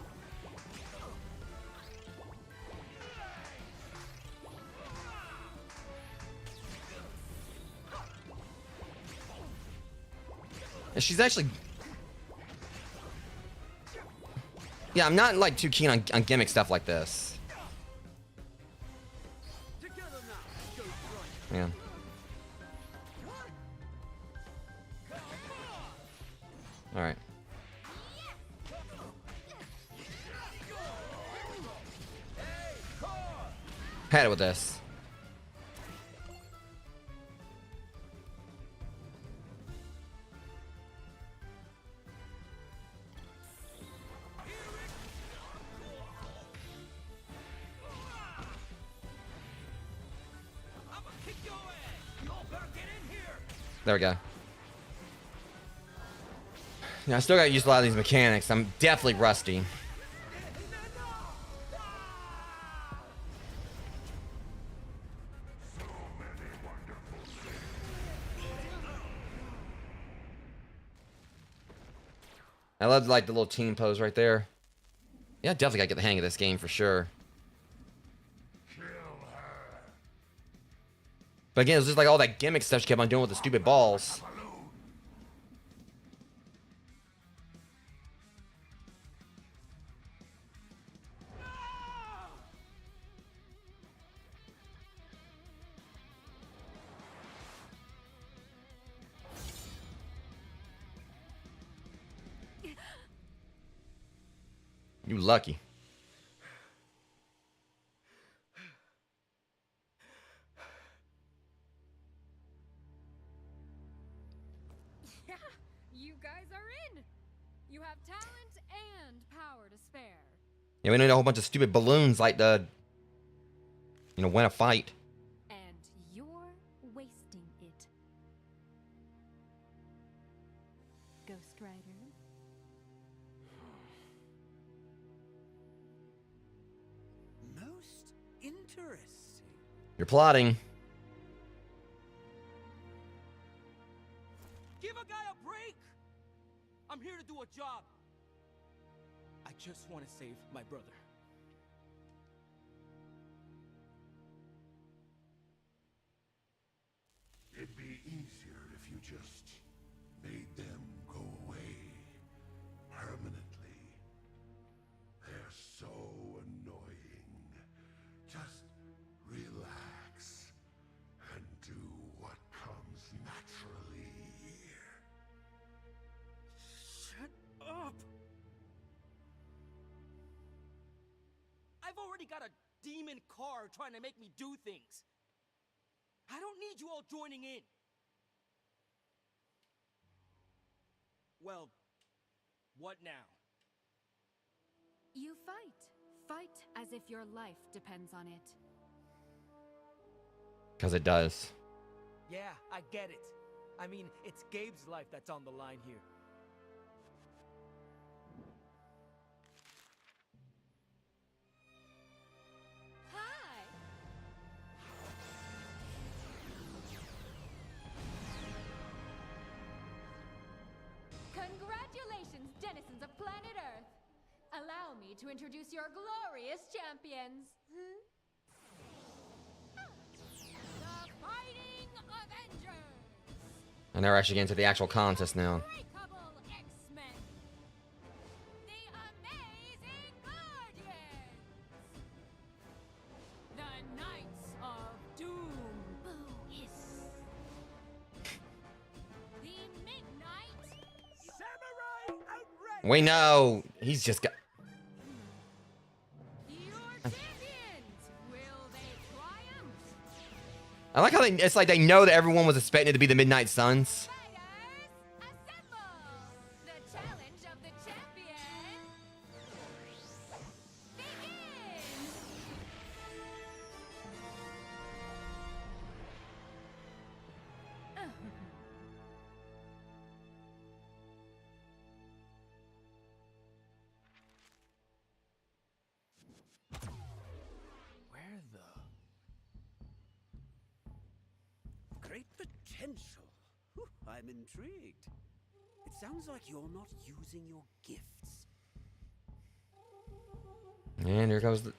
And she's actually... Yeah, I'm not like too keen on gimmick stuff like this. Yeah. All right. Had it with this. There we go. Yeah, I still gotta use a lot of these mechanics. I'm definitely rusty. I love like the little team pose right there. Yeah, definitely gotta get the hang of this game for sure. But again, it's just like all that gimmick stuff she kept on doing with the stupid balls. You lucky. Yeah, you guys are in. You have talent and power to spare. Yeah, we need a whole bunch of stupid balloons like the, win a fight. And you're Rider. Most interesting. You're plotting. Give a guy a break! I'm here to do a job. I just want to save my brother. It'd be easier if you just made them go away permanently. They're so annoying. Just relax and do what comes naturally here. Shut up! I've already got a demon car trying to make me do things. I don't need you all joining in. Well, what now? You fight. Fight as if your life depends on it. Because it does. Yeah, I get it. I mean, it's Gabe's life that's on the line here. Hi! Congratulations, denizens of planet Earth! Allow me to introduce your glorious champions. The Fighting Avengers! And they're actually getting to the actual contest now. Unbreakable X-Men! The Amazing Guardians! The Knights of Doom! Boo hiss! The Midnight Samurai Outriders! We know. He's just got... Your champions! Will they triumph? I like how it's like they know that everyone was expecting it to be the Midnight Suns. Fighters, assemble! The challenge of the champion begins! Where the... Great potential. Whew, I'm intrigued. It sounds like you're not using your gifts. And here goes And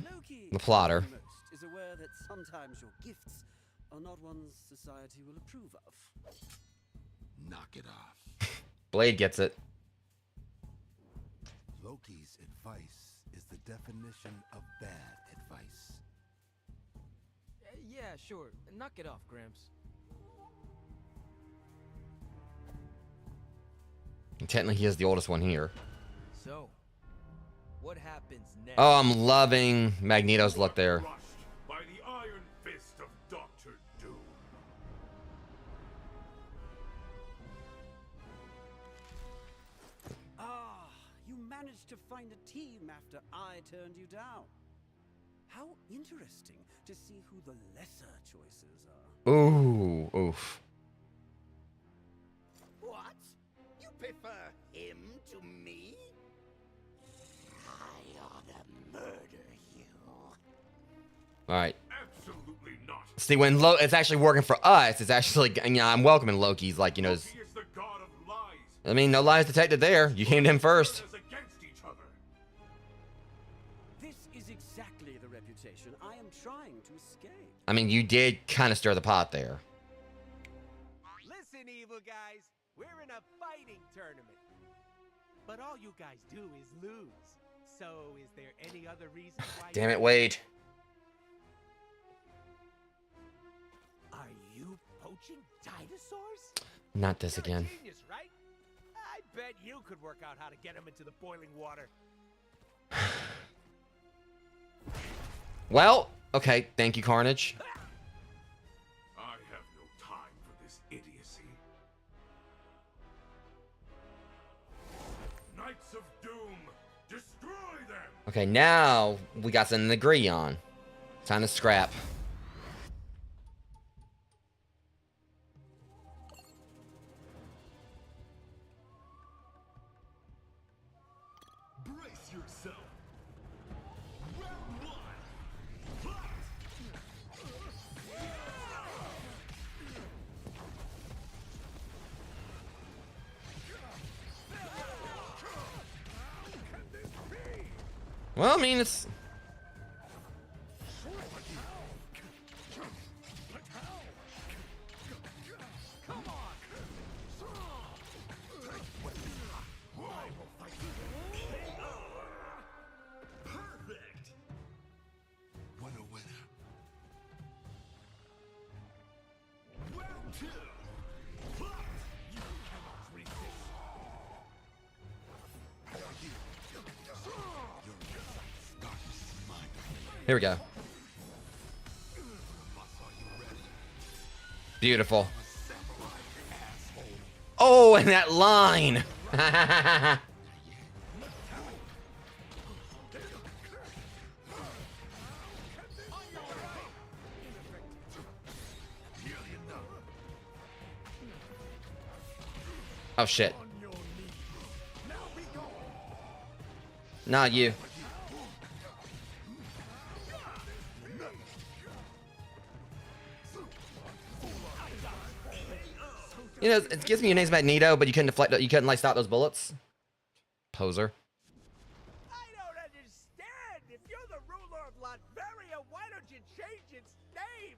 Loki, the plotter. most, is aware that sometimes your gifts are not ones society will approve of. Knock it off. Blade gets it. Loki's advice is the definition of bad advice. Yeah, sure. Knock it off, Gramps. And technically, he is the oldest one here. So, what happens next? Oh, I'm loving Magneto's look there. Crushed by the iron fist of Dr. Doom. Ah, you managed to find a team after I turned you down. How interesting to see who the lesser choices are. Ooh, oof. What? You prefer him to me? I ought to murder you. All right. Absolutely not. See, when it's actually working for us, it's actually, you know, I'm welcoming Loki's, like, you know, Loki is the god of lies. I mean, no lies detected there. You came to him first. Us against each other. This is exactly the reputation I am trying to escape. I mean, you did kind of stir the pot there. Listen, evil guys, we're in a fighting tournament. But all you guys do is lose. So is there any other reason why Damn it, Wade. Are you poaching dinosaurs? Not this You're again. a genius, right? I bet you could work out how to get them into the boiling water. Well, okay. Thank you, Carnage. I have no time for this idiocy. Knights of Doom, destroy them! Okay, now we got something to agree on. Time to scrap. yourself. Round one. Fight! Well, I mean, it's... Perfect. What a winner. Round two. Fight! You cannot resist. Here we go. Beautiful. Oh, and that line. Oh shit. Not you. You know, it gives me your name's Magneto, but you couldn't deflect. You couldn't like stop those bullets. Poser. I don't understand. If you're the ruler of Latveria, why don't you change its name?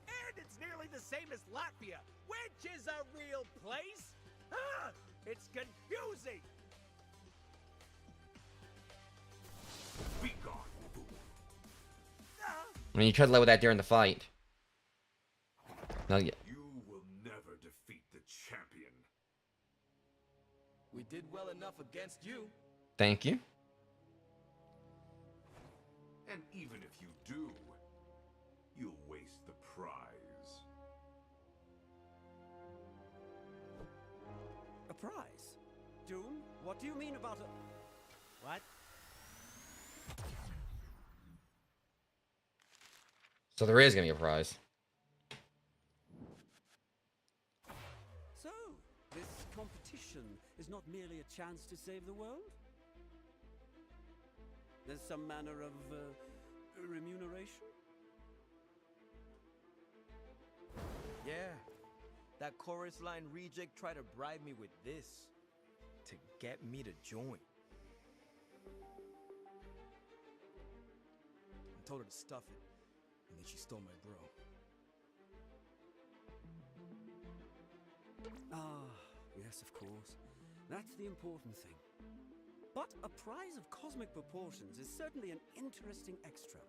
And it's nearly the same as Latvia, which is a real place. Huh? It's confusing. Be gone, fool. I mean, you could level that during the fight. No, yeah. You will never defeat the champion. We did well enough against you. Thank you. And even if you do, you'll waste the prize. A prize? Doom, what do you mean about a... What? So there is gonna be a prize. So, this competition is not merely a chance to save the world? There's some manner of remuneration? Yeah. That chorus line reject tried to bribe me with this to get me to join. I told her to stuff it, and then she stole my bro. Ah, yes, of course. That's the important thing. But a prize of cosmic proportions is certainly an interesting extra.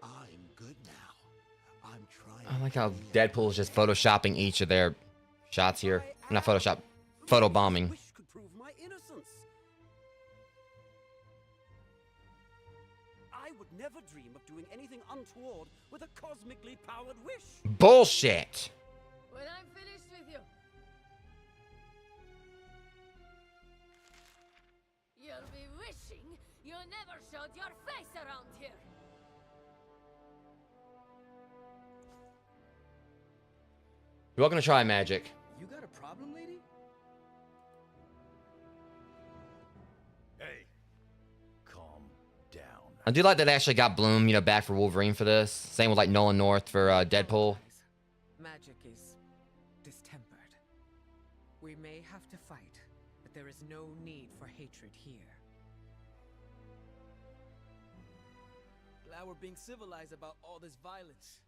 I'm good now. I'm trying. I like how Deadpool is just photoshopping each of their shots here. Not Photoshop, photo bombing. Wish could prove my innocence. I would never dream of doing anything untoward with a cosmically powered wish. Bullshit. When I'm finished with you, you'll be wishing you never showed your face around here. You're welcome to try magic. You got a problem, lady? Hey, calm down. I do like that they actually got Bloom, you know, back for Wolverine for this. Same with like Nolan North for Deadpool. Magic is distempered. We may have to fight, but there is no need for hatred here. Glad we're being civilized about all this violence.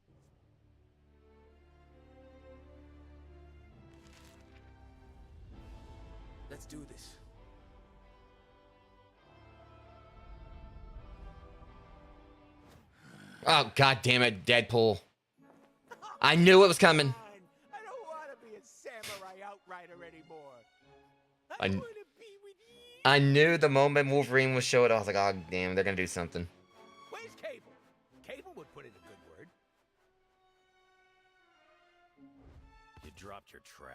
Let's do this. Oh, god damn it, Deadpool. I knew it was coming. I don't want to be a samurai outrider anymore. I want to be with you. I knew the moment Wolverine was showed, I was like, oh damn, they're gonna do something. Where's Cable? Cable would put in a good word. You dropped your trash.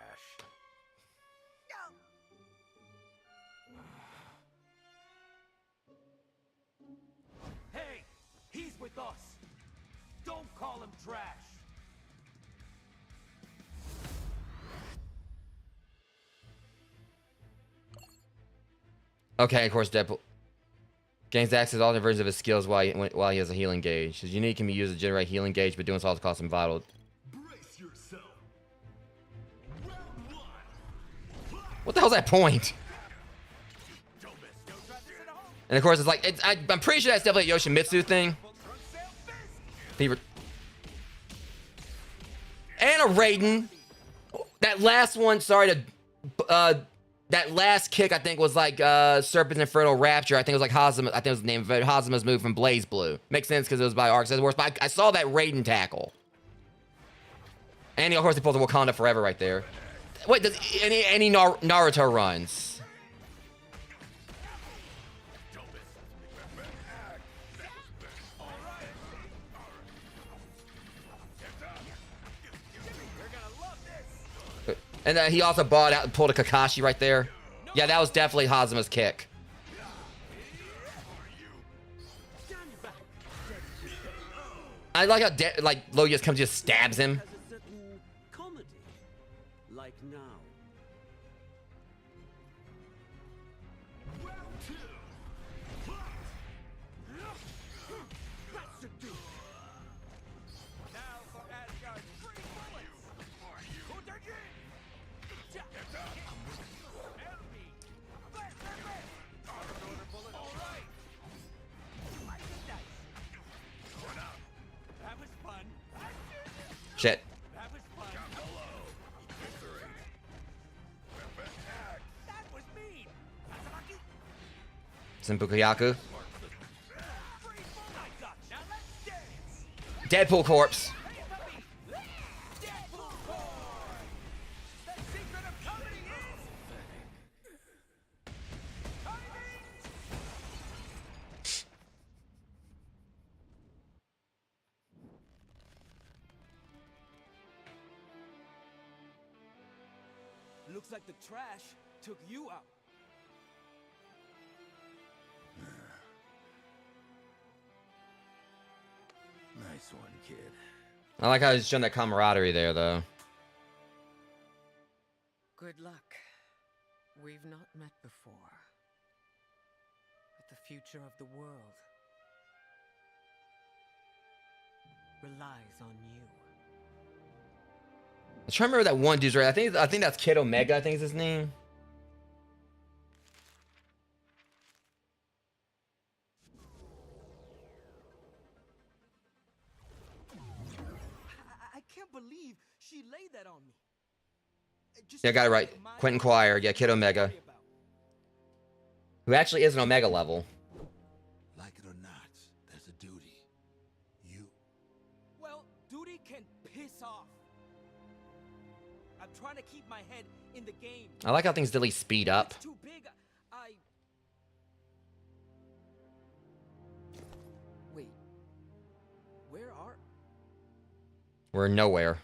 Hey, he's with us. Don't call him trash. Okay, of course, Deadpool gains access to all the versions of his skills while he has a healing gauge. His unique can be used to generate healing gauge, but doing so also costs him vital. Brace yourself. What the hell's that point? And of course, it's like I'm pretty sure that's definitely a Yoshimitsu thing. And a Raiden. That last one, sorry to, that last kick I think was like Serpent's Infernal Rapture. I think it was like Hazama. I think it was the name of it. Hazama's move from Blaze Blue. Makes sense because it was by Arc Wars. But I saw that Raiden tackle. And of course, he pulls a Wakanda Forever right there. Wait, does any Naruto runs? And he also bought out and pulled a Kakashi right there. Yeah, that was definitely Hazama's kick. I like how Lo just comes, just stabs him. Comedy, like now. Shit. Senpuku Deadpool corpse. Looks like the trash took you out. Nice one, kid. I like how he's showing that camaraderie there, though. Good luck. We've not met before. But the future of the world relies on you. I'm trying to remember that one dude's right. I think that's Kid Omega, I think is his name. I can't believe she laid that on me. Yeah, I got it right. Quentin Quire. Yeah, Kid Omega. Who actually is an Omega level. Like it or not, there's a duty. Well, duty can piss off. I'm trying to keep my head in the game. I like how things really speed up. It's too big. Wait. Where are... We're nowhere.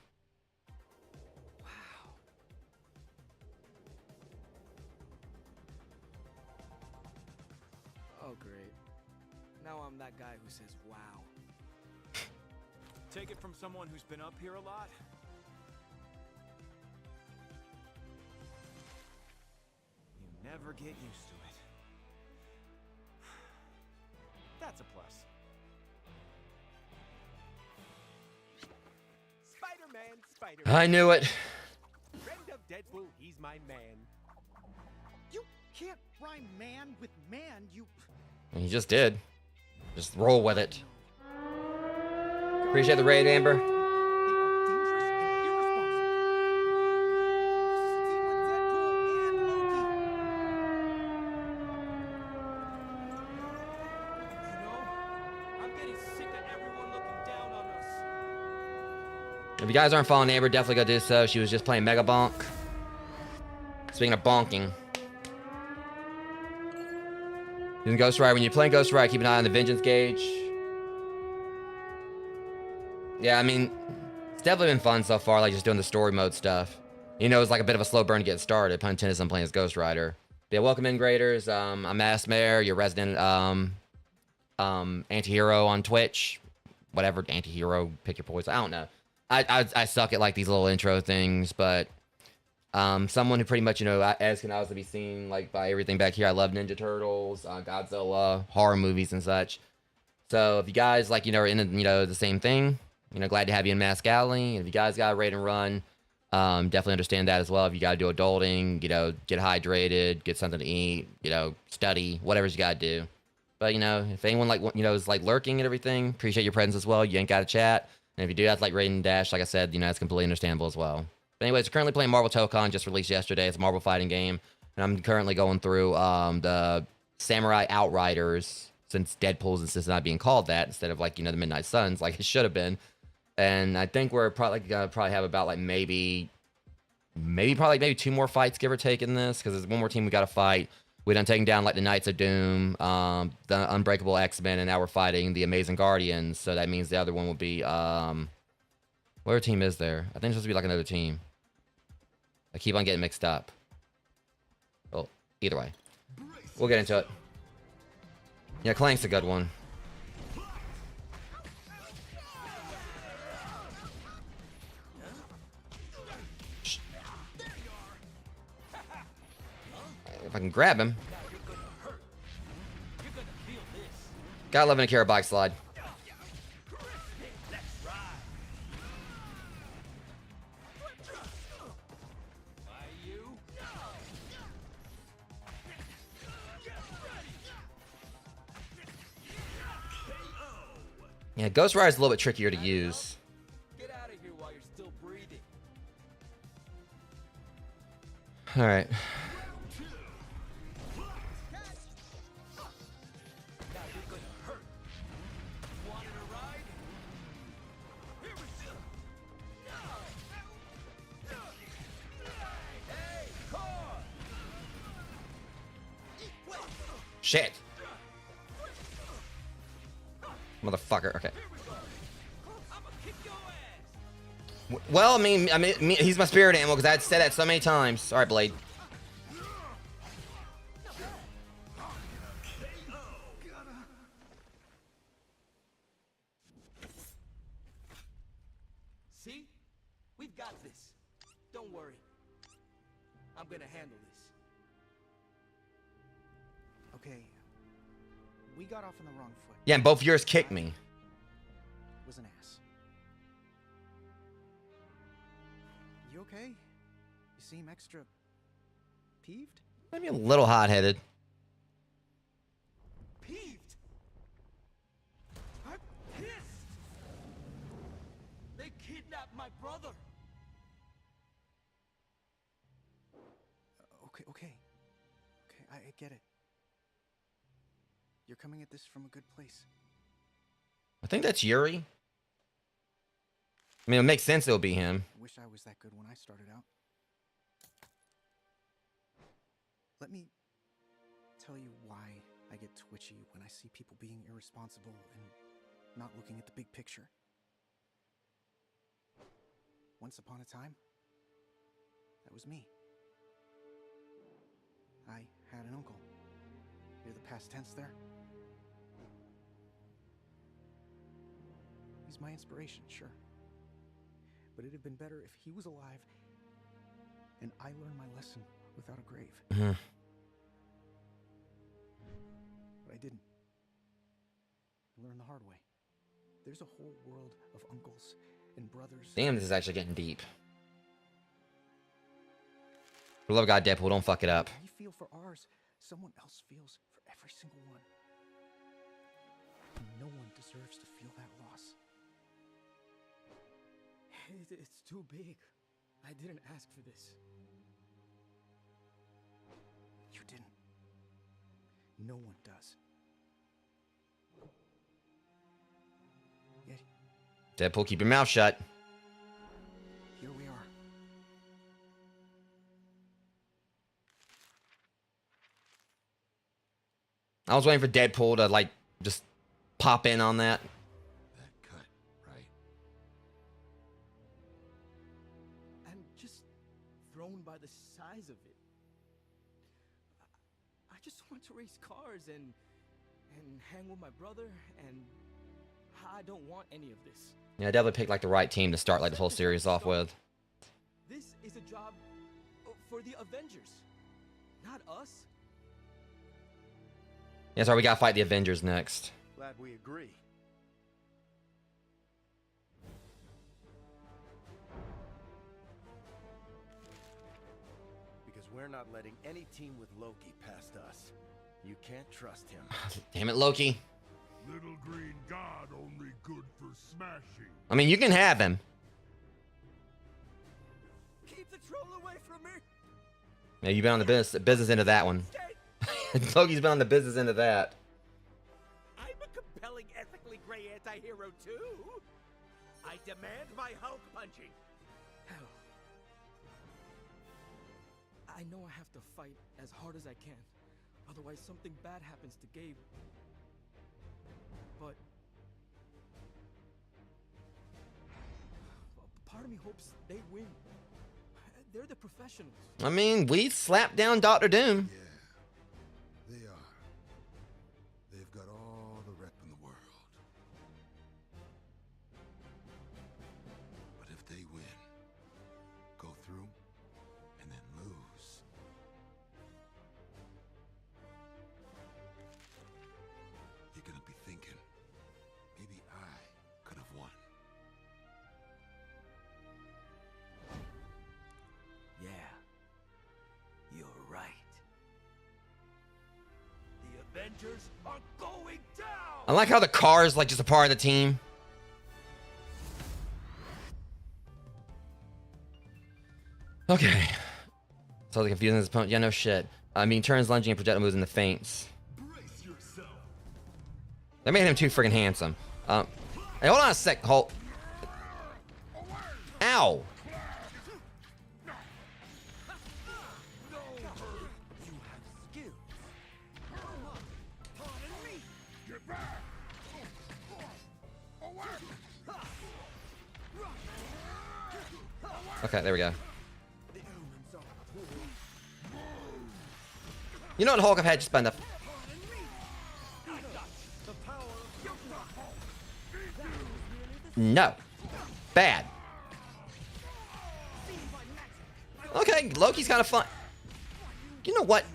Oh, great. Now I'm that guy who says, wow. Take it from someone who's been up here a lot. You never get used to it. That's a plus. Spider-Man, Spider-Man. I knew it. Friend of Deadpool, he's my man. You can't rhyme man with man, you... And he just did. Just roll with it. Appreciate the raid, Amber. If you guys aren't following Amber, definitely go do so. She was just playing Mega Bonk. Speaking of bonking. Using Ghost Rider. When you're playing Ghost Rider, keep an eye on the Vengeance gauge. Yeah, I mean, it's definitely been fun so far, like just doing the story mode stuff. You know, it's like a bit of a slow burn to get started. Pun intended, I'm playing as Ghost Rider. But yeah, welcome in, graders. I'm Maskmare, your resident anti-hero on Twitch. Whatever, anti-hero, pick your poison. I don't know. I suck at like these little intro things, but Someone who pretty much, you know, as can also be seen like by everything back here. I love Ninja Turtles, Godzilla, horror movies and such. So if you guys like, you know, are in, you know, the same thing, you know, glad to have you in Mask Alley. And if you guys got a raid and run, definitely understand that as well. If you got to do adulting, you know, get hydrated, get something to eat, you know, study, whatever you got to do. But, you know, if anyone like, you know, is like lurking and everything, appreciate your presence as well. You ain't got to chat. And if you do have to like raid and dash, like I said, you know, it's completely understandable as well. But anyways, we're currently playing Marvel Tōkon, just released yesterday. It's a Marvel fighting game. And I'm currently going through the Samurai Outriders, since Deadpool's insisted on being called that instead of like, you know, the Midnight Suns, like it should have been. And I think we're probably gonna have about like maybe 2 more fights, give or take, in this, because there's one more team we got to fight. We done taken down like the Knights of Doom, the Unbreakable X-Men, and now we're fighting the Amazing Guardians. So that means the other one will be what other team is there? I think it's supposed to be like another team. I keep on getting mixed up. Well, either way, we'll get into it. Yeah, Clank's a good one. If I can grab him. Gotta love in a carrot bike slide. Yeah, Ghost Rider's a little bit trickier to use. Get out of here while you're still breathing. All right. Shit. Motherfucker. Okay. Well, I mean, he's my spirit animal because I'd said that so many times. All right, Blade. See? We've got this. Don't worry. I'm gonna handle this. Okay. We got off on the wrong foot. Yeah, and both of yours kicked me. Was an ass. You okay? You seem extra peeved? Maybe a little hot-headed. Peeved? I'm pissed! They kidnapped my brother! Okay, I get it. You're coming at this from a good place. I think that's Yuri. I mean, it makes sense it'll be him. Wish I was that good when I started out. Let me tell you why I get twitchy when I see people being irresponsible and not looking at the big picture. Once upon a time, that was me. I had an uncle. Hear the past tense there? He's my inspiration, sure. But it'd have been better if he was alive and I learned my lesson without a grave. But I didn't. I learned the hard way. There's a whole world of uncles and brothers. Damn, this is actually getting deep. For the love of God, Deadpool, don't fuck it up. We feel for ours. Someone else feels for every single one. And no one deserves to feel that loss. It's too big. I didn't ask for this. You didn't. No one does. Yet, Deadpool, keep your mouth shut. here we are. I was waiting for Deadpool to, like, just pop in on that. That cut, right? I'm just thrown by the size of it. I just want to race cars and hang with my brother, and I don't want any of this. Yeah, I definitely picked, like, the right team to start, like, this whole series off with. This is a job for the Avengers, not us. Yeah, sorry, we gotta fight the Avengers next. Glad we agree. Because we're not letting any team with Loki past us. You can't trust him. Damn it, Loki. Little green god only good for smashing. I mean, you can have him. Keep the troll away from me. Yeah, you've been on the business end of that one. Loki's been on the business end of that. I'm a compelling, ethically gray anti-hero too. I demand my Hulk punching. Hell. I know I have to fight as hard as I can. Otherwise, something bad happens to Gabe. But part of me hopes they win. They're the professionals. I mean, we slapped down Doctor Doom. Yeah, they are. They've got all the rep in the world. But if they win, go through, and then lose, you're gonna be thinking, maybe I could have won. Yeah, you're right. The Avengers are going down! I like how the car is like just a part of the team. Okay. So the confusing his opponent. Yeah, no shit. I mean, turns, lunging, and projectile moves in the feints. Brace yourself. They made him too freaking handsome. Hey, hold on a sec, Hulk. Ow. Okay, there we go. You know what, Hulk? I've had just about enough. No. Bad. Okay, Loki's kind of fun. You know what?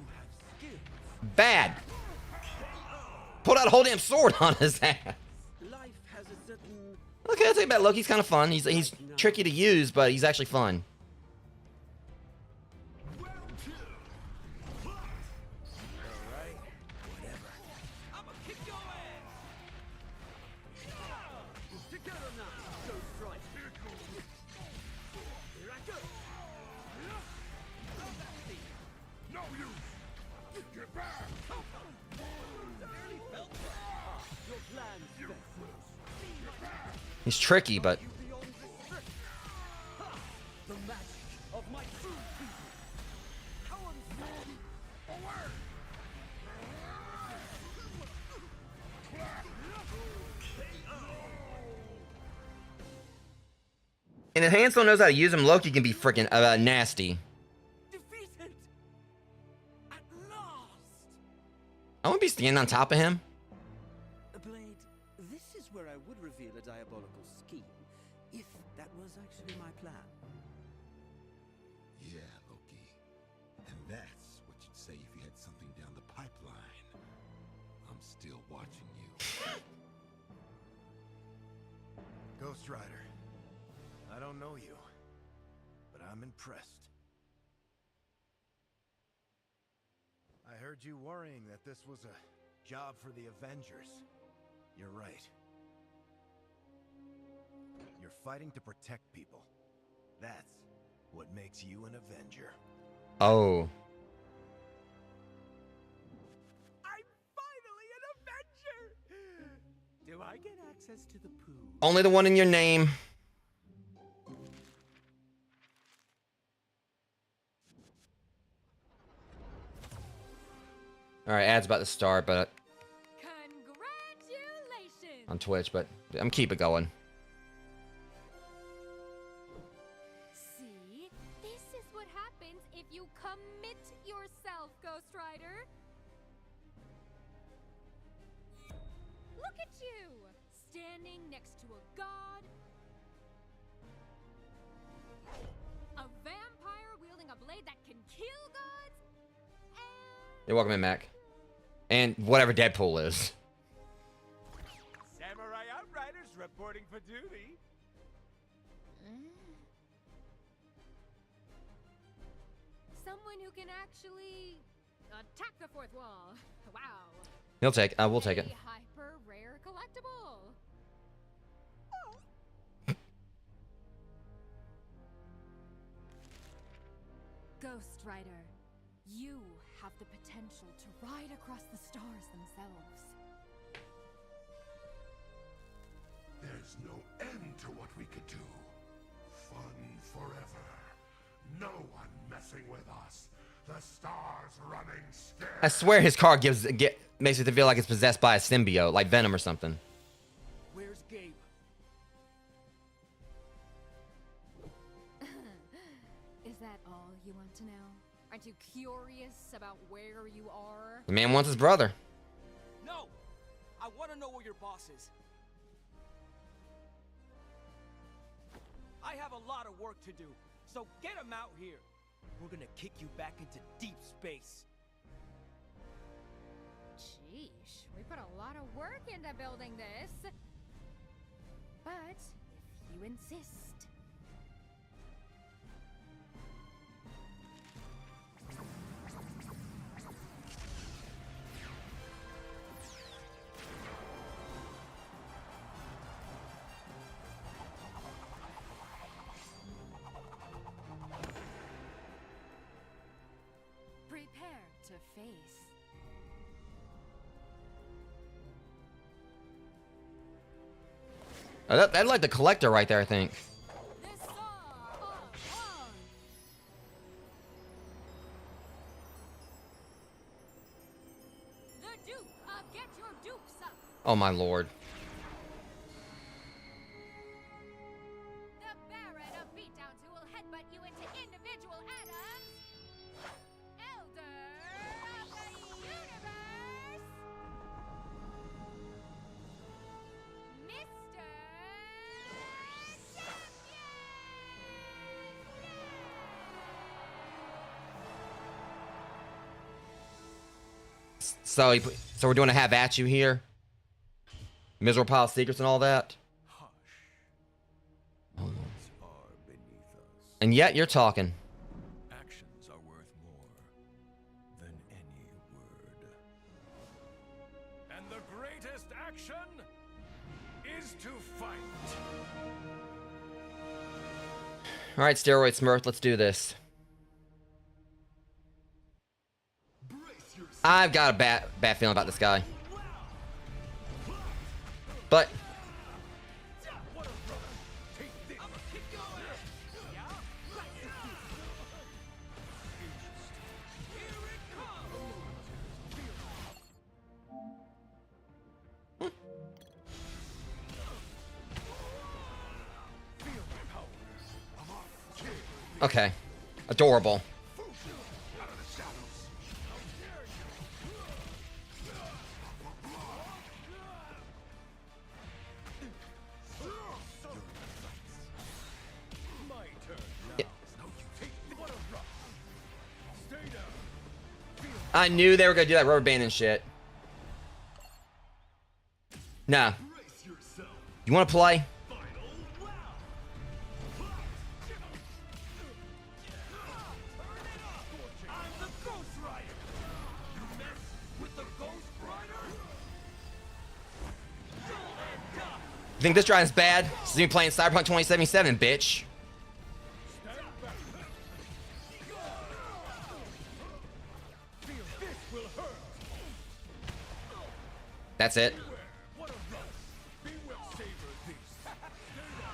Bad. Pulled out a whole damn sword on his ass. Okay, I'll tell you about Loki's kind of fun. He's tricky to use, but he's actually fun. He's tricky, but and if Hansel knows how to use him, Loki can be freaking nasty. I won't be standing on top of him. Blade, this is where I would reveal a diabolical scheme, if that was actually my plan. Yeah, Loki. And that's what you'd say if you had something down the pipeline. I'm still watching you. Ghost Rider. I don't know you, but I'm impressed. I heard you worrying that this was a job for the Avengers. You're right. You're fighting to protect people. That's what makes you an Avenger. Oh. I'm finally an Avenger! Do I get access to the poo? Only the one in your name. All right, ad's about to start, but Congratulations! on Twitch, but I'm keep it going. See? This is what happens if you commit yourself, Ghost Rider. Look at you! Standing next to a god. A vampire wielding a blade that can You're welcome in, Mac. And whatever Deadpool is. Samurai Outriders reporting for duty. Someone who can actually attack the fourth wall. Wow. He'll take. We'll take it. A hyper rare collectible. Ghost Rider, you have the potential to ride across the stars themselves. There's no end to what we could do. Fun forever. No one messing with us. The stars running scared. I swear his car makes it feel like it's possessed by a symbiote, like Venom or something. Where's Gabe? Is that all you want to know? Aren't you curious about where you are? The man wants his brother. No! I want to know where your boss is. I have a lot of work to do, so get him out here. We're gonna kick you back into deep space. Sheesh, we put a lot of work into building this. But if you insist. Prepare to face. Oh, that's like the collector right there, I think. The Duke of Get Your Dukes Up. Oh my lord. The Baron of Beatdowns who will headbutt you into individual atoms. Elder of the Universe. Mr. So we're doing a have at you here. Miserable pile of secrets and all that. Oh. And yet you're talking. Actions are worth more than any word. And the greatest action is to fight. All right, Steroid Smurf, let's do this. I've got a bad feeling about this guy. But okay. Adorable. I knew they were gonna do that rubber band and shit. Nah. You wanna play? You think this drive's bad? This is me playing Cyberpunk 2077, bitch. That's it.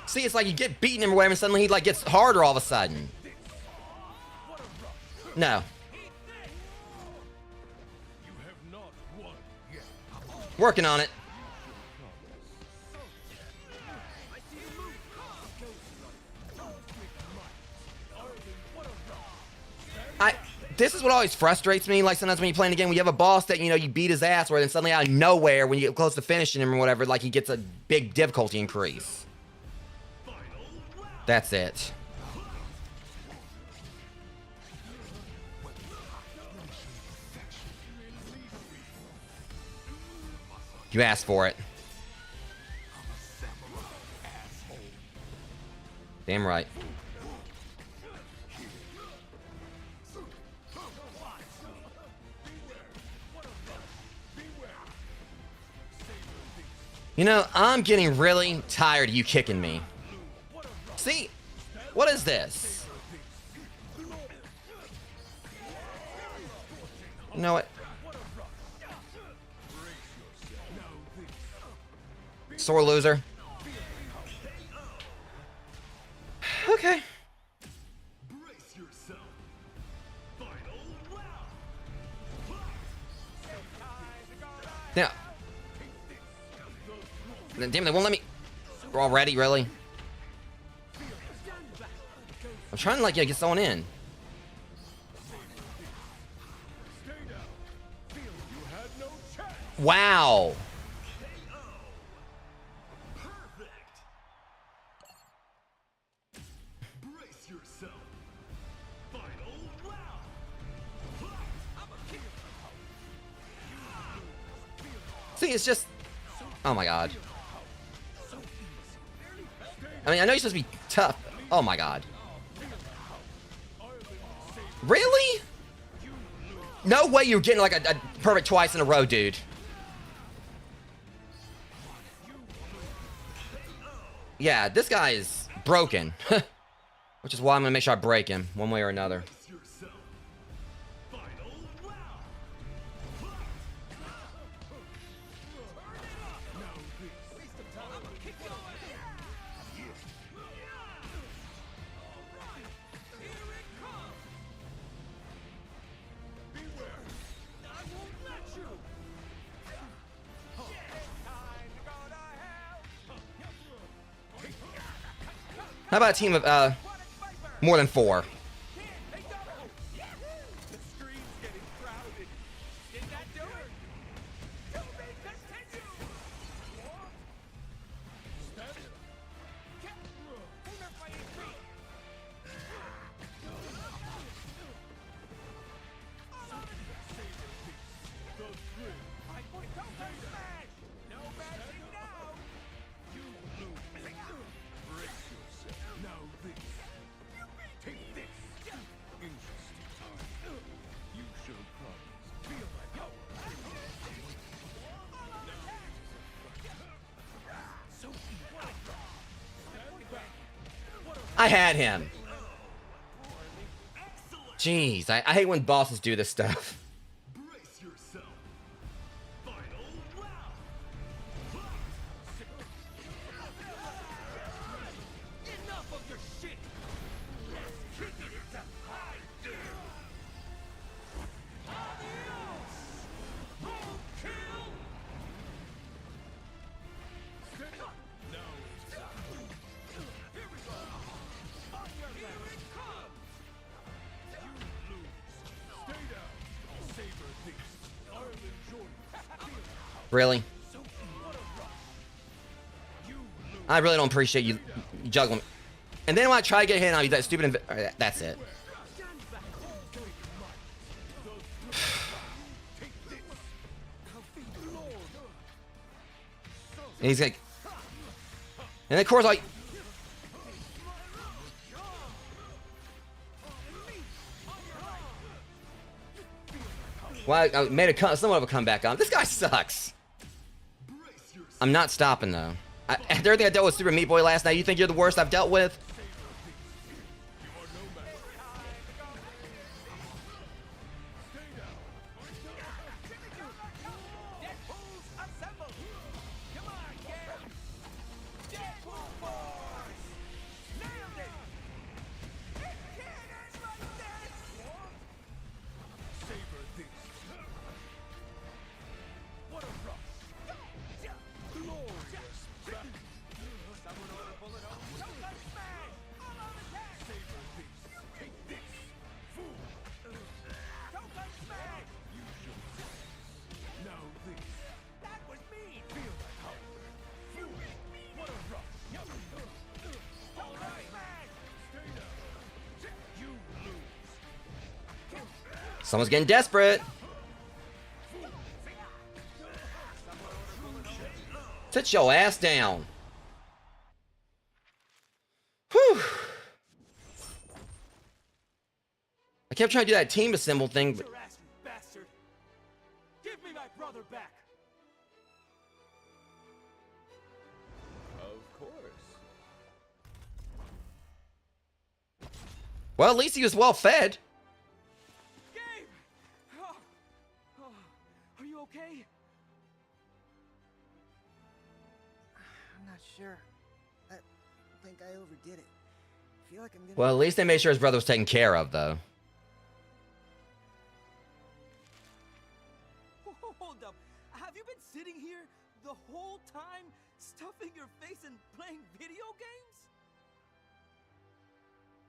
See, it's like you get beaten or whatever, and suddenly he like gets harder all of a sudden. No. Working on it. This is what always frustrates me. Like sometimes when you're playing a game, when you have a boss that, you know, you beat his ass, or then suddenly out of nowhere, when you get close to finishing him or whatever, like he gets a big difficulty increase. That's it. You asked for it. Damn right. You know, I'm getting really tired of you kicking me. See? What is this? You know what? Sore loser. Okay. Now. Damn, they won't let me. We're already, really? I'm trying to, like, yeah, get someone in. Wow. See, it's just... Oh my god. I mean, I know you're supposed to be tough. Oh my god. Really? No way you're getting like a perfect twice in a row, dude. Yeah, this guy is broken. Which is why I'm gonna make sure I break him one way or another. How about a team of, more than 4? I had him. Jeez, I hate when bosses do this stuff. Really? I really don't appreciate you juggling. And then when I try to get hit, I'll be that stupid. That's it. And he's like, and of course, like, well, I made somewhat of a comeback on. This guy sucks. I'm not stopping though. After everything I dealt with Super Meat Boy last night, you think you're the worst I've dealt with? Someone's getting desperate. Sit your ass down. Whew. I kept trying to do that team assemble thing, but Your ass, you bastard! Give me my brother back! Of course. well, at least he was well fed. Gabe! Are you okay? I'm not sure. I think I overdid it. I feel like I'm gonna... Well, at least they made sure his brother was taken care of, though. Hold up. Have you been sitting here the whole time, stuffing your face and playing video games?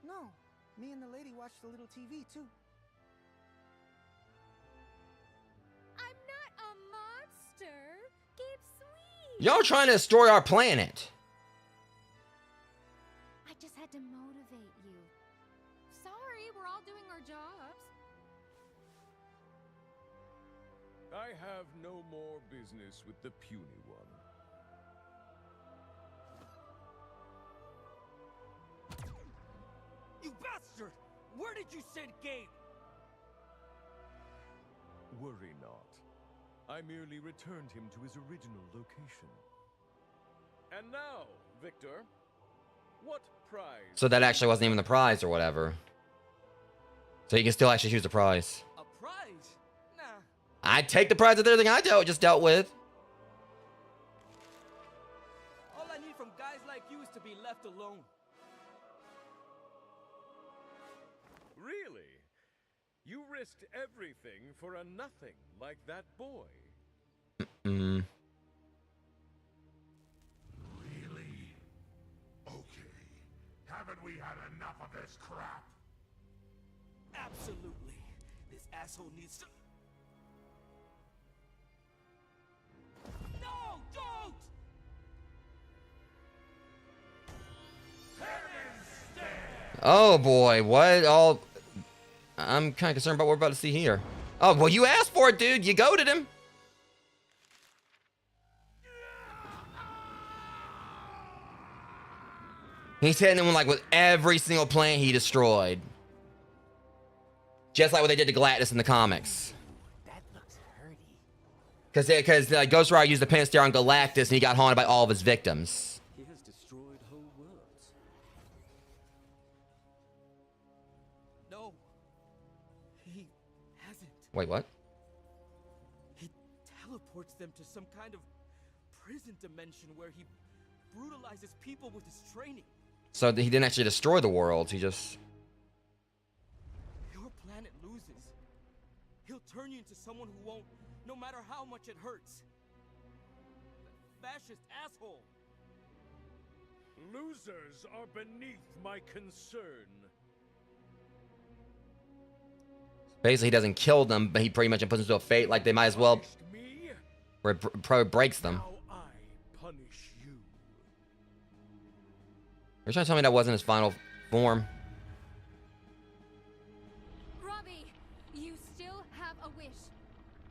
No. Me and the lady watched a little TV, too. I'm not a monster. Gabe's sweet. Y'all trying to destroy our planet. I just had to motivate you. Sorry, we're all doing our jobs. I have no more business with the puny one. You bastard! Where did you send Gabe? Worry not. I merely returned him to his original location. And now, Victor, what prize? So that actually wasn't even the prize or whatever. So you can still actually choose the prize. A prize? Nah. I'd take the prize of everything I just dealt with. All I need from guys like you is to be left alone. Really? You risked everything for a nothing like that boy? Mm. Really? Okay. Haven't we had enough of this crap? Absolutely. This asshole needs to... No! Don't! Oh boy, what all... I'm kind of concerned about what we're about to see here. Oh, well, you asked for it, dude. You goaded him. He's hitting him like with every single planet he destroyed. Just like what they did to Galactus in the comics. That looks hurty. Because Ghost Rider used the Penstare on Galactus and he got haunted by all of his victims. He has destroyed whole worlds. No. He hasn't. Wait, what? He teleports them to some kind of prison dimension where he brutalizes people with his training. So he didn't actually destroy the world. He just... Your planet loses. He'll turn you into someone who won't, no matter how much it hurts. Fascist asshole. Losers are beneath my concern. Basically, he doesn't kill them, but he pretty much puts them to a fate like they might as well... Me? Where it probably breaks them. Now I punish you. You're trying to tell me that wasn't his final form? Robbie, you still have a wish.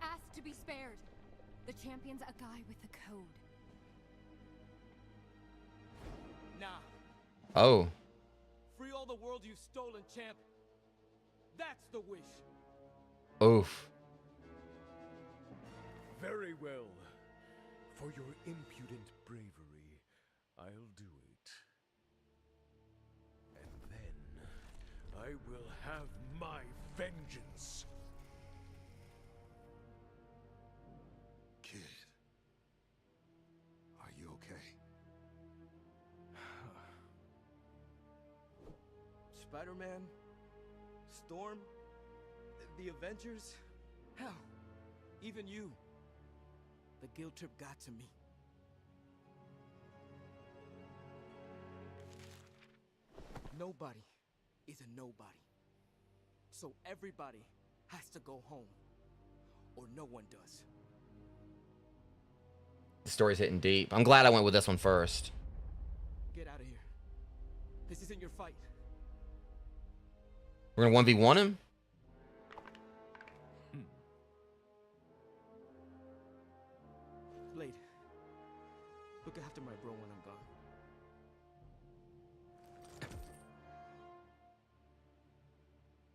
Ask to be spared. The champion's a guy with a code. Nah. Oh. Free all the world you've stolen, champ. That's the wish. Oof. Very well. For your impudent bravery, I'll do it. And then I will have my vengeance. Kid. Are you okay? Spider-Man, Storm, the Avengers, hell, even you. The guilt trip got to me. Nobody is a nobody. So everybody has to go home. Or no one does. The story's hitting deep. I'm glad I went with this one first. Get out of here. This isn't your fight. We're gonna 1v1 him? Blade,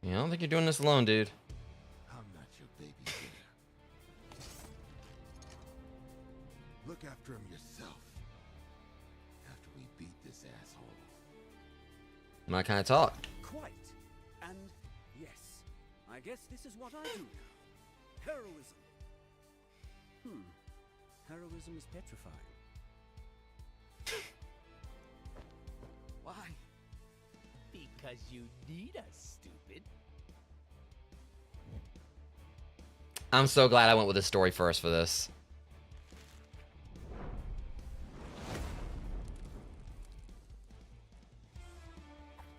Yeah, I don't think you're doing this alone, dude. I'm not your babysitter. Look after him yourself. After we beat this asshole. My kind of talk. Quite. And yes, I guess this is what I do now. Heroism. Heroism is petrifying. Why? Because you need us, stupid. I'm so glad I went with the story first for this.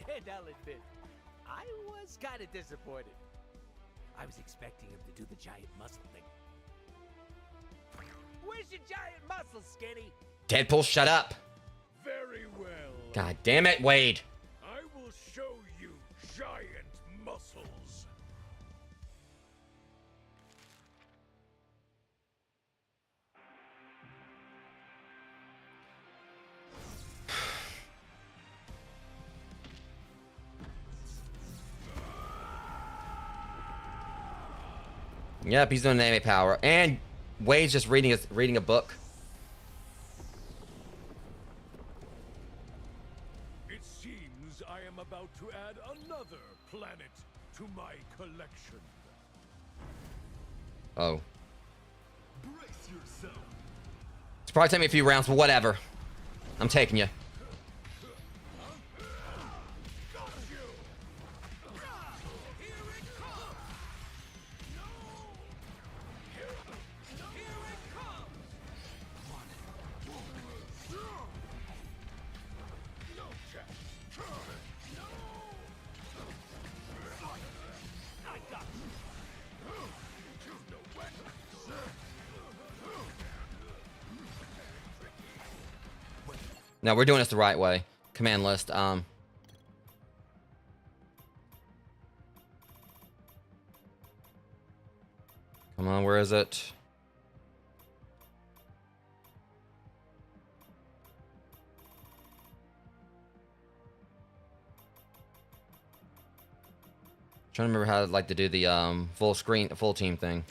And I'll admit, I was kind of disappointed. I was expecting him to do the giant muscle thing. Where's your giant muscle, Skinny? Deadpool, shut up. Very well. God damn it, Wade. I will show you giant muscles. Yep, he's doing anime power. And Wade's just reading a book. It seems I am about to add another planet to my collection. Oh. Brace yourself. It's probably taking me a few rounds, but whatever. I'm taking you. No, we're doing this the right way. Command list. Come on, where is it? Trying to remember how I'd like to do the full team thing.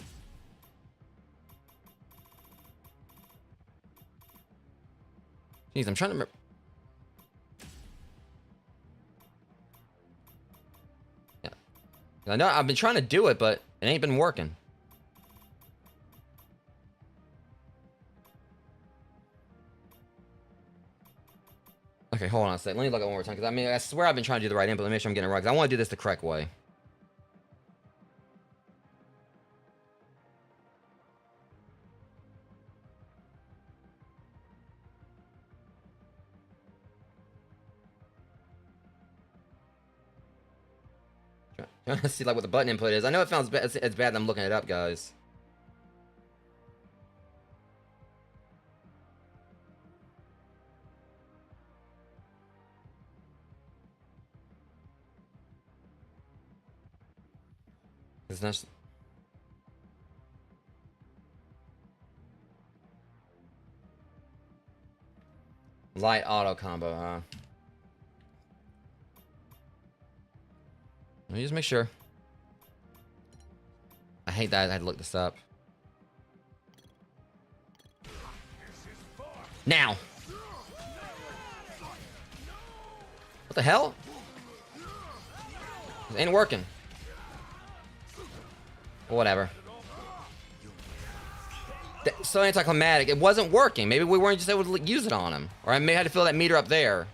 Jeez, I'm trying to remember. Yeah. I know I've been trying to do it, but it ain't been working. Okay, hold on a second. Let me look at it one more time, because I mean, I swear I've been trying to do the right input. Let me make sure I'm getting it right, because I want to do this the correct way. Trying to see like what the button input is. I know it sounds it's bad that I'm looking it up, guys. It's not. Light auto combo, huh? Let me just make sure. I hate that I had to look this up. Now! What the hell? It ain't working. Whatever. So anticlimactic. It wasn't working. Maybe we weren't just able to use it on him. Or I may have to fill that meter up there.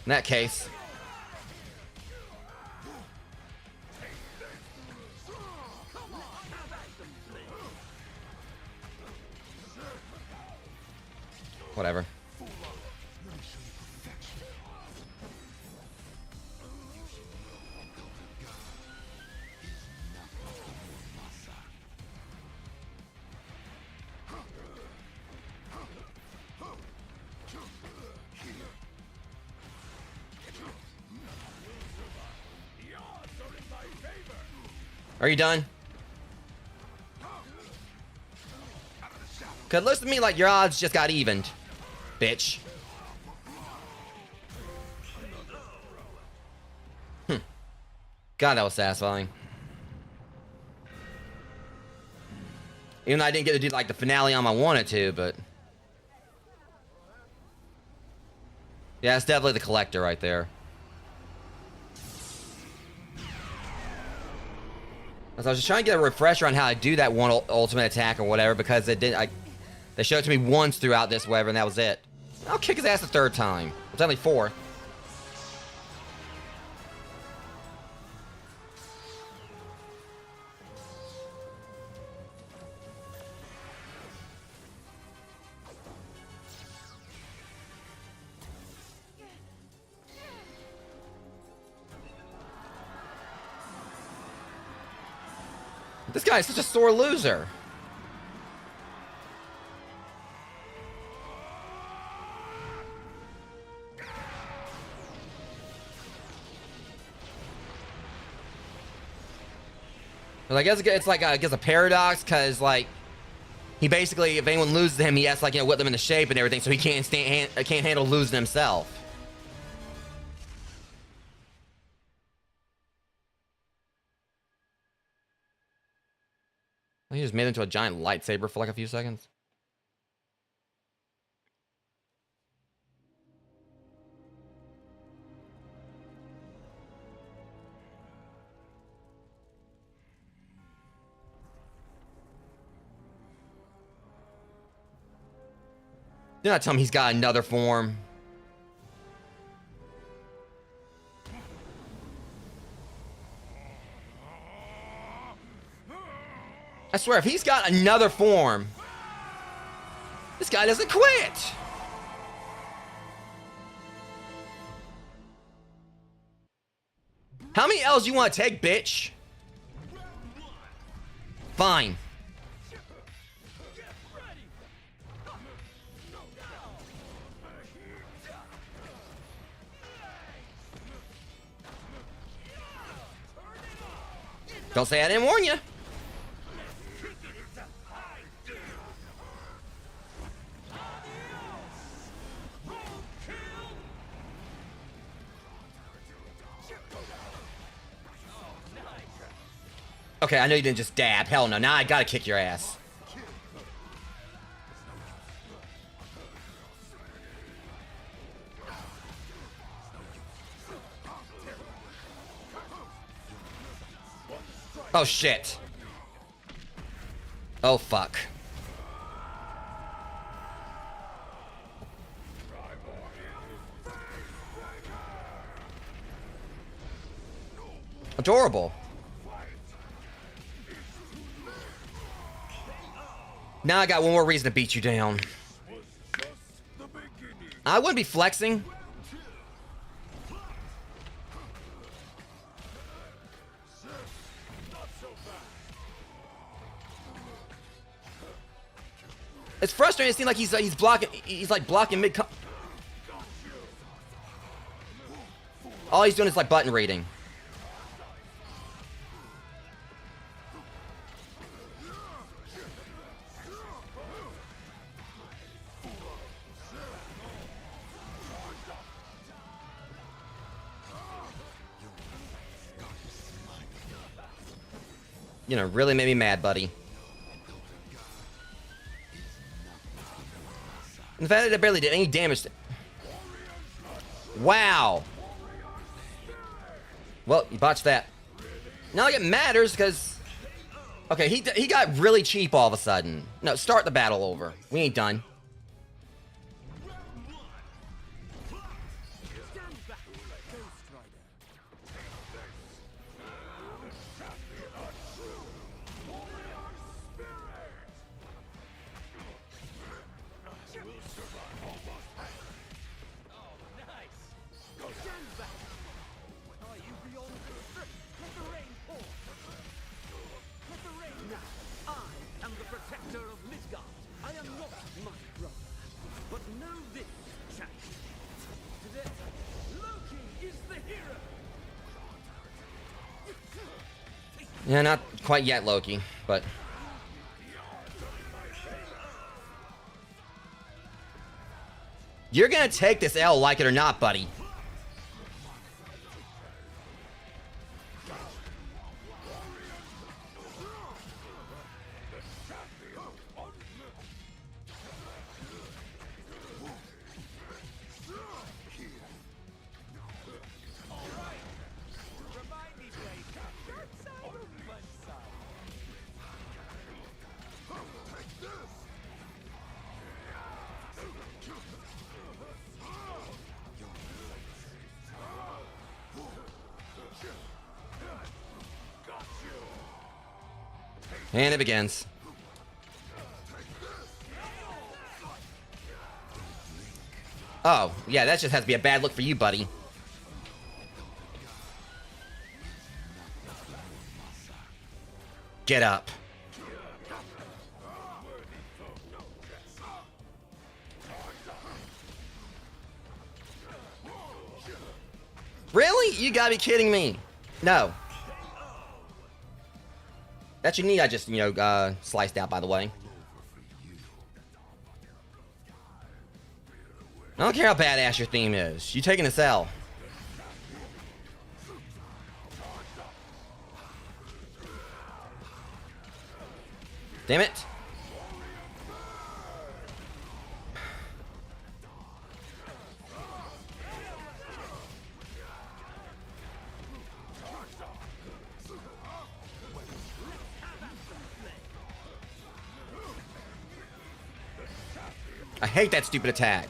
In that case. Whatever. Are you done? Cause it looks to me like your odds just got evened. bitch. God, that was satisfying. Even though I didn't get to do like the finale I wanted to, but yeah, it's definitely the collector right there. So I was just trying to get a refresher on how I do that one ultimate attack or whatever, because it didn't. They showed it to me once throughout this, whatever, and that was it. I'll kick his ass the third time. It's only 4. This guy is such a sore loser. But I guess it's like I guess a paradox, because like he basically, if anyone loses to him, he has to, like, you know, whip them into shape and everything, so he can't handle losing himself. He just made into a giant lightsaber for like a few seconds. Do not tell me he's got another form. I swear, if he's got another form, this guy doesn't quit. How many L's do you want to take, bitch? Fine. Don't say I didn't warn you. Okay, I know you didn't just dab. Hell no. Now I gotta kick your ass. Oh, shit. Oh, fuck. Adorable. Now I got one more reason to beat you down. I wouldn't be flexing. It's frustrating. It seems like he's blocking. He's like blocking mid. All he's doing is like button reading. You know, really made me mad, buddy. And the fact that it barely did any damage to... Wow. Well, you botched that. Not like it matters, because... Okay, he got really cheap all of a sudden. No, start the battle over. We ain't done. Yeah, not quite yet, Loki, but... You're gonna take this L, like it or not, buddy. And it begins. Oh, yeah, that just has to be a bad look for you, buddy. Get up. Really? You gotta be kidding me. No. That's your knee I just, sliced out, by the way. I don't care how badass your theme is. You taking this L. Damn it. I hate that stupid attack.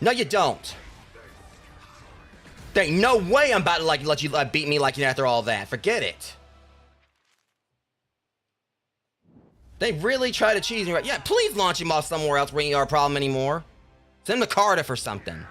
No, you don't. There ain't no way I'm about to let you beat me like you after all that. Forget it. They really try to cheese me, right? Yeah, please launch him off somewhere else where you are a problem anymore. Send him to Cardiff or something.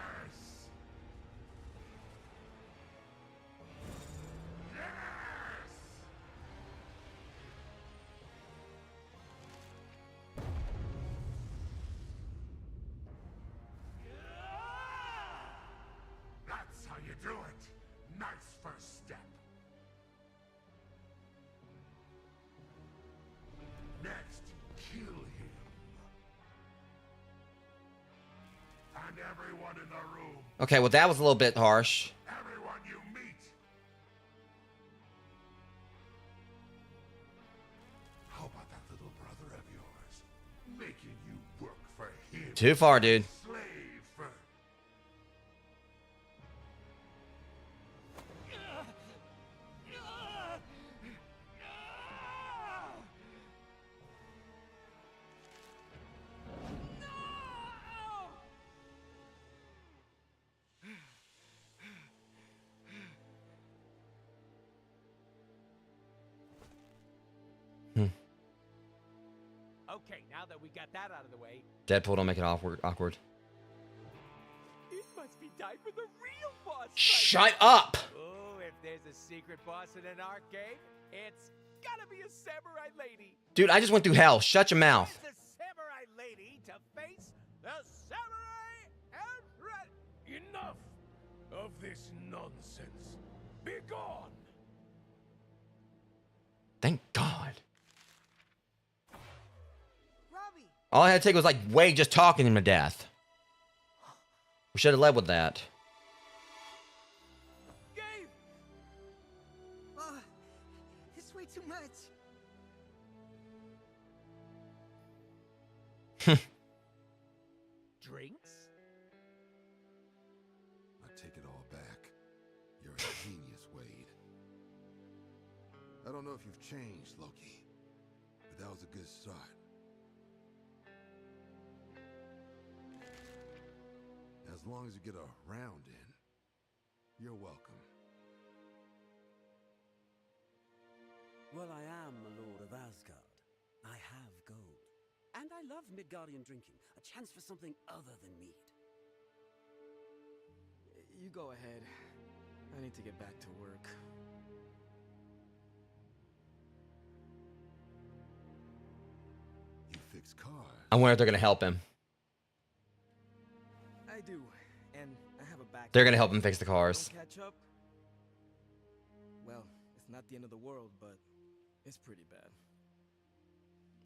Okay, well, that was a little bit harsh. Everyone you meet. How about that little brother of yours? Making you work for him. Too far, dude. Slave for... Okay, now that we got that out of the way, Deadpool, don't make it awkward. it must be time for the real boss fight. Shut up! Oh, if there's a secret boss in an arcade, it's gotta be a samurai lady. Dude, I just went through hell. Shut your mouth. It's the samurai lady to face the samurai emperor. Enough of this nonsense. Be gone. Thank God. All I had to take was like Wade just talking him to death. We should have led with that. Gabe! It's way too much. Drinks? I take it all back. You're a genius, Wade. I don't know if you've changed, Loki, but that was a good start. As long as you get a round in, you're welcome. Well, I am a lord of Asgard. I have gold. And I I love Midgardian drinking. A chance for something other than mead. You go ahead. I need to get back to work. You fix cars. I wonder if they're gonna help him. I do, and I have a back. They're gonna help him fix the cars. Don't catch up. Well, it's not the end of the world, but it's pretty bad.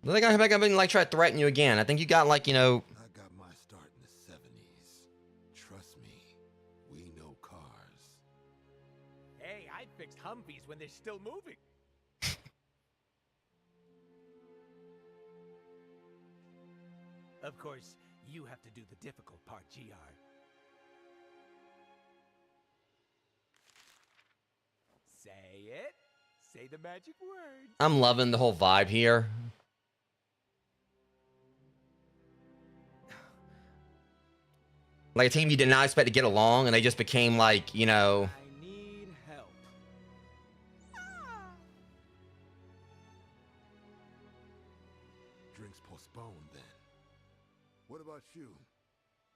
They're gonna come back up and like try to threaten you again. I think you got like, you know. I got my start in the 70s. Trust me, we know cars. Hey, I fixed Humvees when they're still moving. Of course, you have to do the difficult part, GR. Say it. Say the magic words. I'm loving the whole vibe here. Like a team you did not expect to get along, and they just became like, you know. I need help. Drinks postponed then. What about you?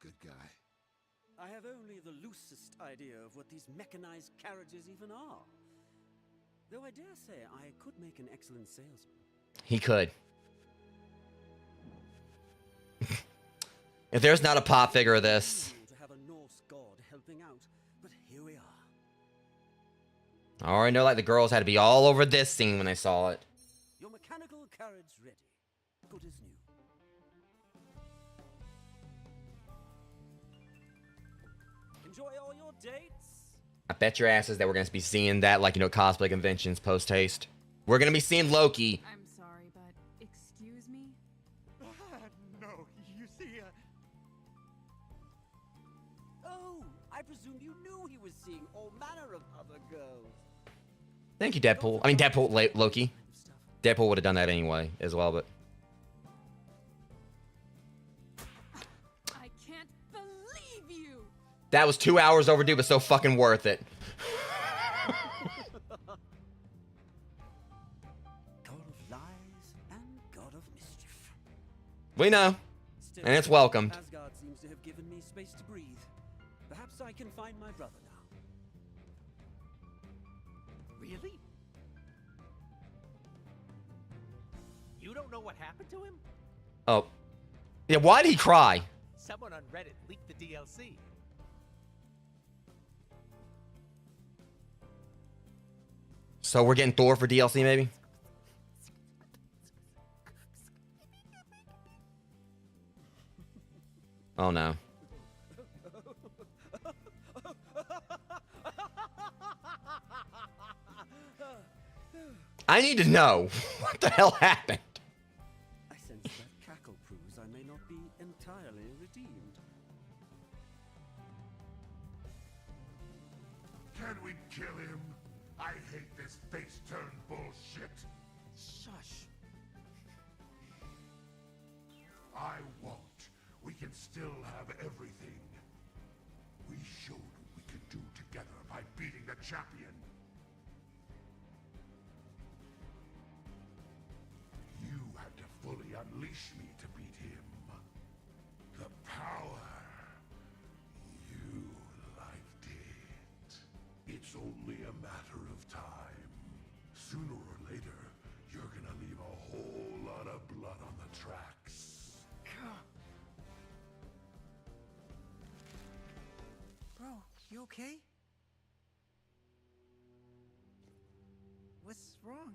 Good guy. I have only the loosest idea of what these mechanized carriages even are. Though I dare say I could make an excellent salesman. He could. If there's not a pop figure of this. To have a Norse god helping out, but here we are. I already know like the girls had to be all over this scene when they saw it. Your mechanical carriage ready. Good as new. Enjoy all your dates. I bet your asses that we're going to be seeing that, like, you know, cosplay conventions post-haste. We're going to be seeing Loki. I'm sorry, but excuse me? No, you see, Oh, I presume you knew he was seeing all manner of other girls. Thank you, Deadpool. I mean, Deadpool, Loki. Deadpool would have done that anyway, as well, but... I can't believe you! That was 2 hours overdue, but so fucking worth it. God of lies and God of mischief. We know. Still, And it's welcomed. Asgard seems to have given me space to breathe. Perhaps I can find my brother now. really? You don't know what happened to him? Oh. Yeah, why did he cry? Someone on Reddit leaked the DLC. So we're getting Thor for DLC, maybe? Oh, no. I need to know. What the hell happened? I sense that cackle proves I may not be entirely redeemed. Can we kill him? I hate this face-turn bullshit. Shush. I won't. We can still have everything. We showed what we could do together by beating the champion. You had to fully unleash me to beat him. The power. You liked it. It's only a matter of time. Sooner or later, you're gonna leave a whole lot of blood on the tracks. Bro, you okay? What's wrong?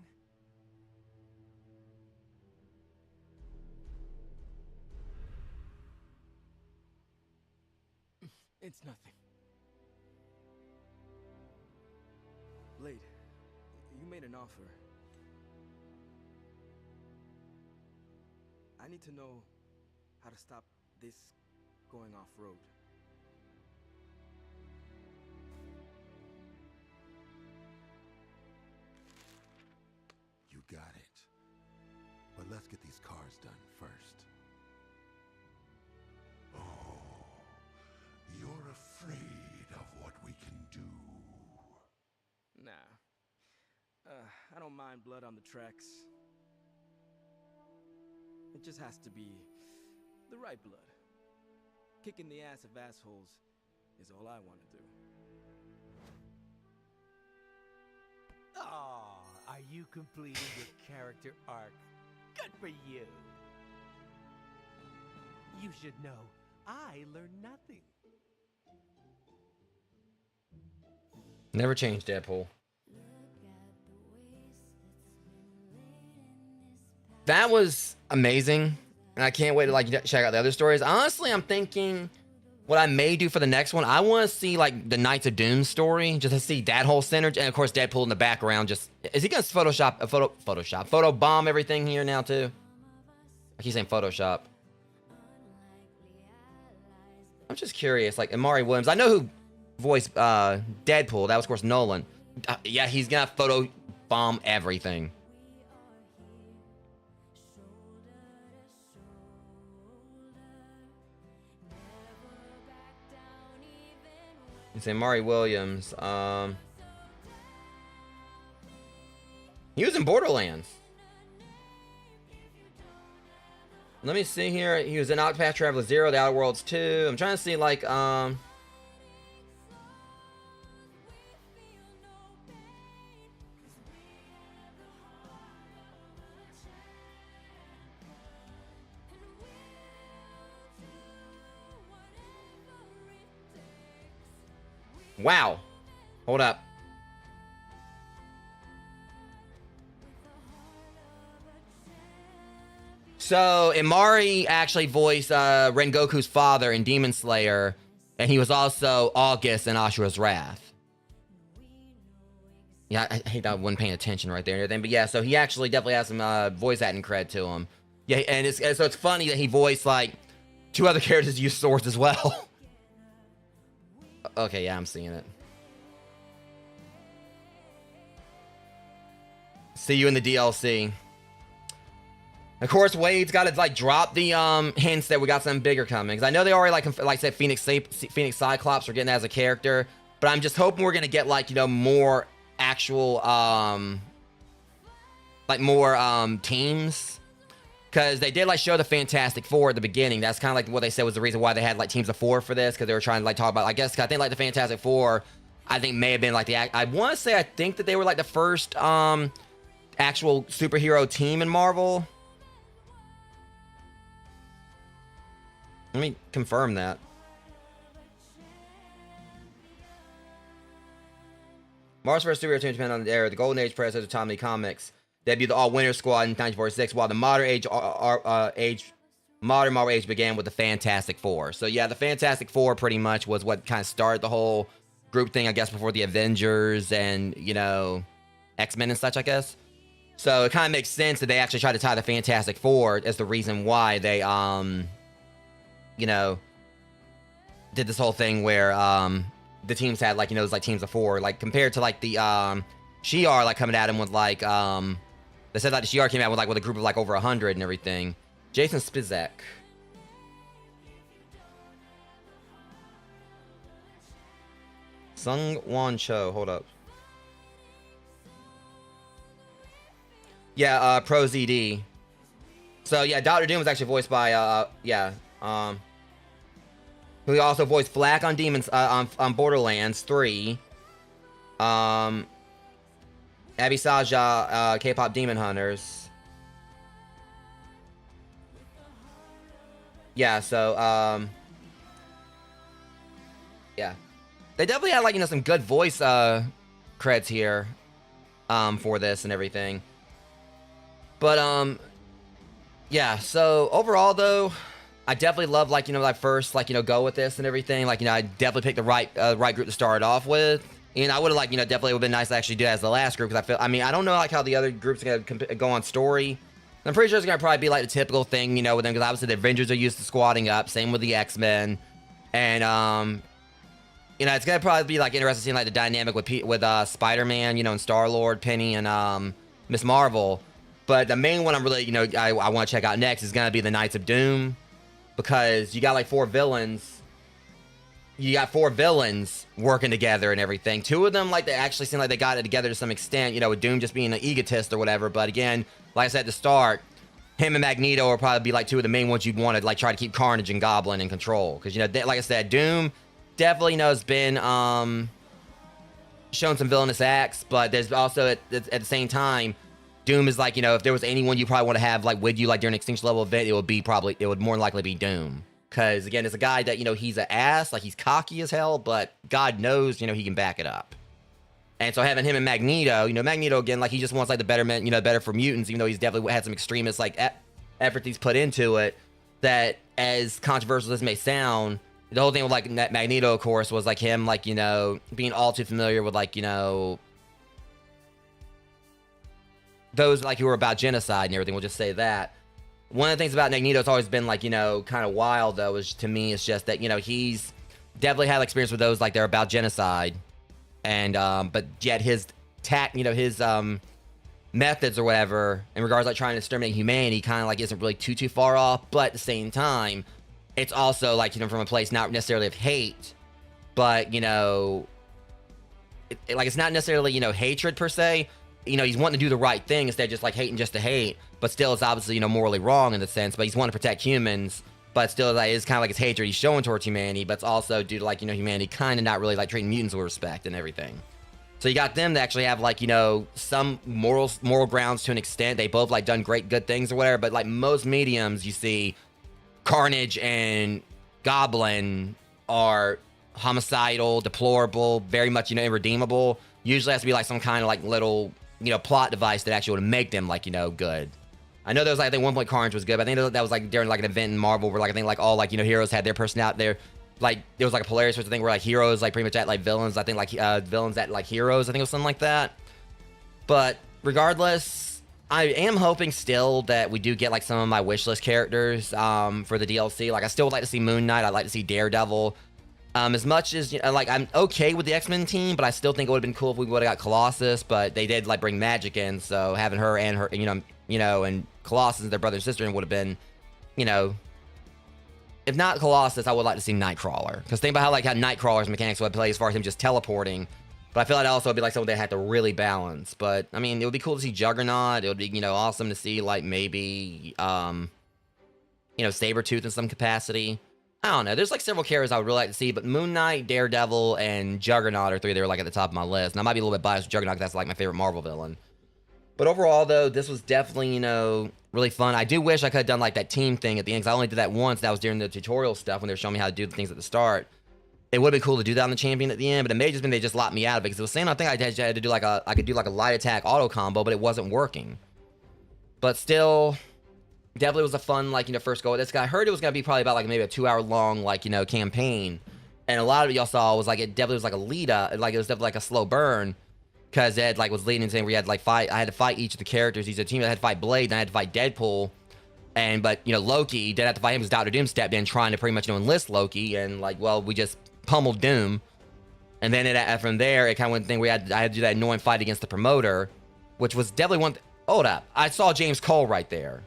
It's nothing. Blade, you made an offer. I need to know how to stop this going off-road. You got it. But let's get these cars done first. Oh, you're afraid of what we can do. Nah. I don't mind blood on the tracks. It It just has to be the right blood. Kicking the ass of assholes is all I want to do. Aw, are you completing your character arc? Good for you. You should know, I learned nothing. Never changed, Deadpool. That was amazing, and I can't wait to like check out the other stories. Honestly, I'm thinking what I may do for the next one. I want to see like the Knights of Doom story, just to see that whole synergy, and of course Deadpool in the background. Just is he gonna photo bomb everything here now too? I keep saying Photoshop. I'm just curious, like Amari Williams. I know who voiced Deadpool. That was of course Nolan. Yeah, he's gonna photo bomb everything. You say Mari Williams. He was in Borderlands. Let me see here. He was in Octopath Traveler 0, The Outer Worlds 2. I'm trying to see like wow. Hold up. So, Imari actually voiced Rengoku's father in Demon Slayer, and he was also August in Ashura's Wrath. Yeah, I hate that I wasn't paying attention right there and everything, but yeah, so he actually definitely has some voice acting cred to him. Yeah, and so it's funny that he voiced like 2 other characters use swords as well. Okay, yeah, I'm seeing it. See you in the DLC. Of course, Wade's got to like drop the hints that we got something bigger coming. Cause I know they already like I said Phoenix Cyclops are getting as a character, but I'm just hoping we're gonna get like more actual teams. Cause they did like show the Fantastic Four at the beginning. That's kind of like what they said was the reason why they had like teams of 4 for this. Cause they were trying to like talk about. I think like the Fantastic Four, I think may have been like I want to say I think that they were like the first actual superhero team in Marvel. Let me confirm that. Marvel's first superhero team depended on the era. The Golden Age predecessor of Tommy Comics debuted the All-Winter Squad in 1946, while the modern Marvel age began with the Fantastic Four. So yeah, the Fantastic Four pretty much was what kind of started the whole group thing, I guess, before the Avengers and, X-Men and such, I guess. So it kind of makes sense that they actually tried to tie the Fantastic Four as the reason why they, did this whole thing where the teams had like, it was like teams of 4, like compared to like the Shi'ar like coming at him with like they said like the Shi'ar came out with a group of like over 100 and everything. Jason Spizak. Sung Won Cho, hold up. Yeah, Pro ZD. So yeah, Dr. Doom was actually voiced by who also voiced Flack on on Borderlands 3. Abby Saja, K-pop Demon Hunters. Yeah, so yeah. They definitely had like some good voice creds here for this and everything. But yeah, so overall though, I definitely love first go with this and everything. I definitely picked the right group to start off with. And I would have definitely would have been nice to actually do it as the last group, because I don't know how the other groups are gonna go on story. I'm pretty sure it's gonna probably be like the typical thing, with them, because obviously the Avengers are used to squatting up. Same with the X-Men, and it's gonna probably be interesting seeing the dynamic with Spider-Man, and Star-Lord, Penny, and Miss Marvel. But the main one I'm really I want to check out next is gonna be the Knights of Doom, because you got 4 villains. You got 4 villains working together and everything. 2 of them, they actually seem like they got it together to some extent, with Doom just being an egotist or whatever. But again, like I said at the start, him and Magneto will probably be like two of the main ones you'd want to like try to keep Carnage and Goblin in control. Because, you know, like I said, Doom definitely, you know, has been shown some villainous acts, but there's also at the same time, Doom is like, you know, if there was anyone you probably want to have like with you like during an Extinction level event, it would more than likely be Doom. Because again, it's a guy that, you know, he's an ass, like he's cocky as hell, but God knows, you know, he can back it up. And so having him and Magneto, you know, Magneto again, like he just wants like the betterment, you know, better for mutants, even though he's definitely had some extremist like effort he's put into it. That as controversial as this may sound, the whole thing with like Magneto, of course, was like him, like, you know, being all too familiar with like, you know, those like who were about genocide and everything. We'll just say that. One of the things about Magneto has always been like, you know, kind of wild though, is to me, it's just that, you know, he's definitely had experience with those like they're about genocide. And but yet his his methods or whatever in regards to like trying to exterminate humanity kind of like isn't really too far off. But at the same time, it's also like, you know, from a place not necessarily of hate, but, you know, like it's not necessarily, you know, hatred per se. You know, he's wanting to do the right thing instead of just like hating just to hate. But still, it's obviously, you know, morally wrong in the sense. But he's wanting to protect humans. But still, like, it's kind of like his hatred he's showing towards humanity, but it's also due to, like, you know, humanity kind of not really, like, treating mutants with respect and everything. So you got them to actually have, like, you know, some moral grounds to an extent. They both, like, done great, good things or whatever, but, like, most mediums you see, Carnage and Goblin are homicidal, deplorable, very much, you know, irredeemable. Usually has to be, like, some kind of, like, little, you know, plot device that actually would make them, like, you know, good. I know there was like, I think one point Carnage was good, but I think that was like during like an event in Marvel where like I think like all like, you know, heroes had their person out there. Like there was like a polarity sort of thing where like heroes like pretty much at like villains. I think like villains at like heroes. I think it was something like that. But regardless, I am hoping still that we do get like some of my wish list characters for the DLC. Like I still would like to see Moon Knight. I'd like to see Daredevil. As much as, you know, like I'm okay with the X-Men team, but I still think it would have been cool if we would have got Colossus. But they did like bring Magic in, so having her and her, you know, and Colossus, their brother and sister, would have been, you know, if not Colossus, I would like to see Nightcrawler. Because think about how Nightcrawler's mechanics would play as far as him just teleporting. But I feel like that also would be like something they had to really balance. But I mean, it would be cool to see Juggernaut. It would be, you know, awesome to see like maybe, you know, Sabretooth in some capacity. I don't know. There's like several characters I would really like to see, but Moon Knight, Daredevil, and Juggernaut are three that are like at the top of my list. And I might be a little bit biased with Juggernaut because that's like my favorite Marvel villain. But overall, though, this was definitely, you know, really fun. I do wish I could have done like that team thing at the end because I only did that once. That was during the tutorial stuff when they were showing me how to do the things at the start. It would have been cool to do that on the champion at the end, but it may have just been they just locked me out of it because it was saying I think I had to do like I could do like a light attack auto combo, but it wasn't working. But still, definitely was a fun, like, you know, first go at this guy. I heard it was going to be probably about like maybe a 2-hour long, like, you know, campaign. And a lot of it y'all saw was like, it definitely was like a lead up. Like, it was definitely like a slow burn. Because Ed, like, was leading into where you had, like, I had to fight each of the characters. Each of the team, I had to fight Blade, and I had to fight Deadpool. But, you know, Loki, didn't have to fight him because Dr. Doom stepped in trying to pretty much, you know, enlist Loki. And, like, well, we just pummeled Doom. And then from there, it kind of went thing where I had to do that annoying fight against the promoter. Which was definitely one... Hold up. I saw James Cole right there.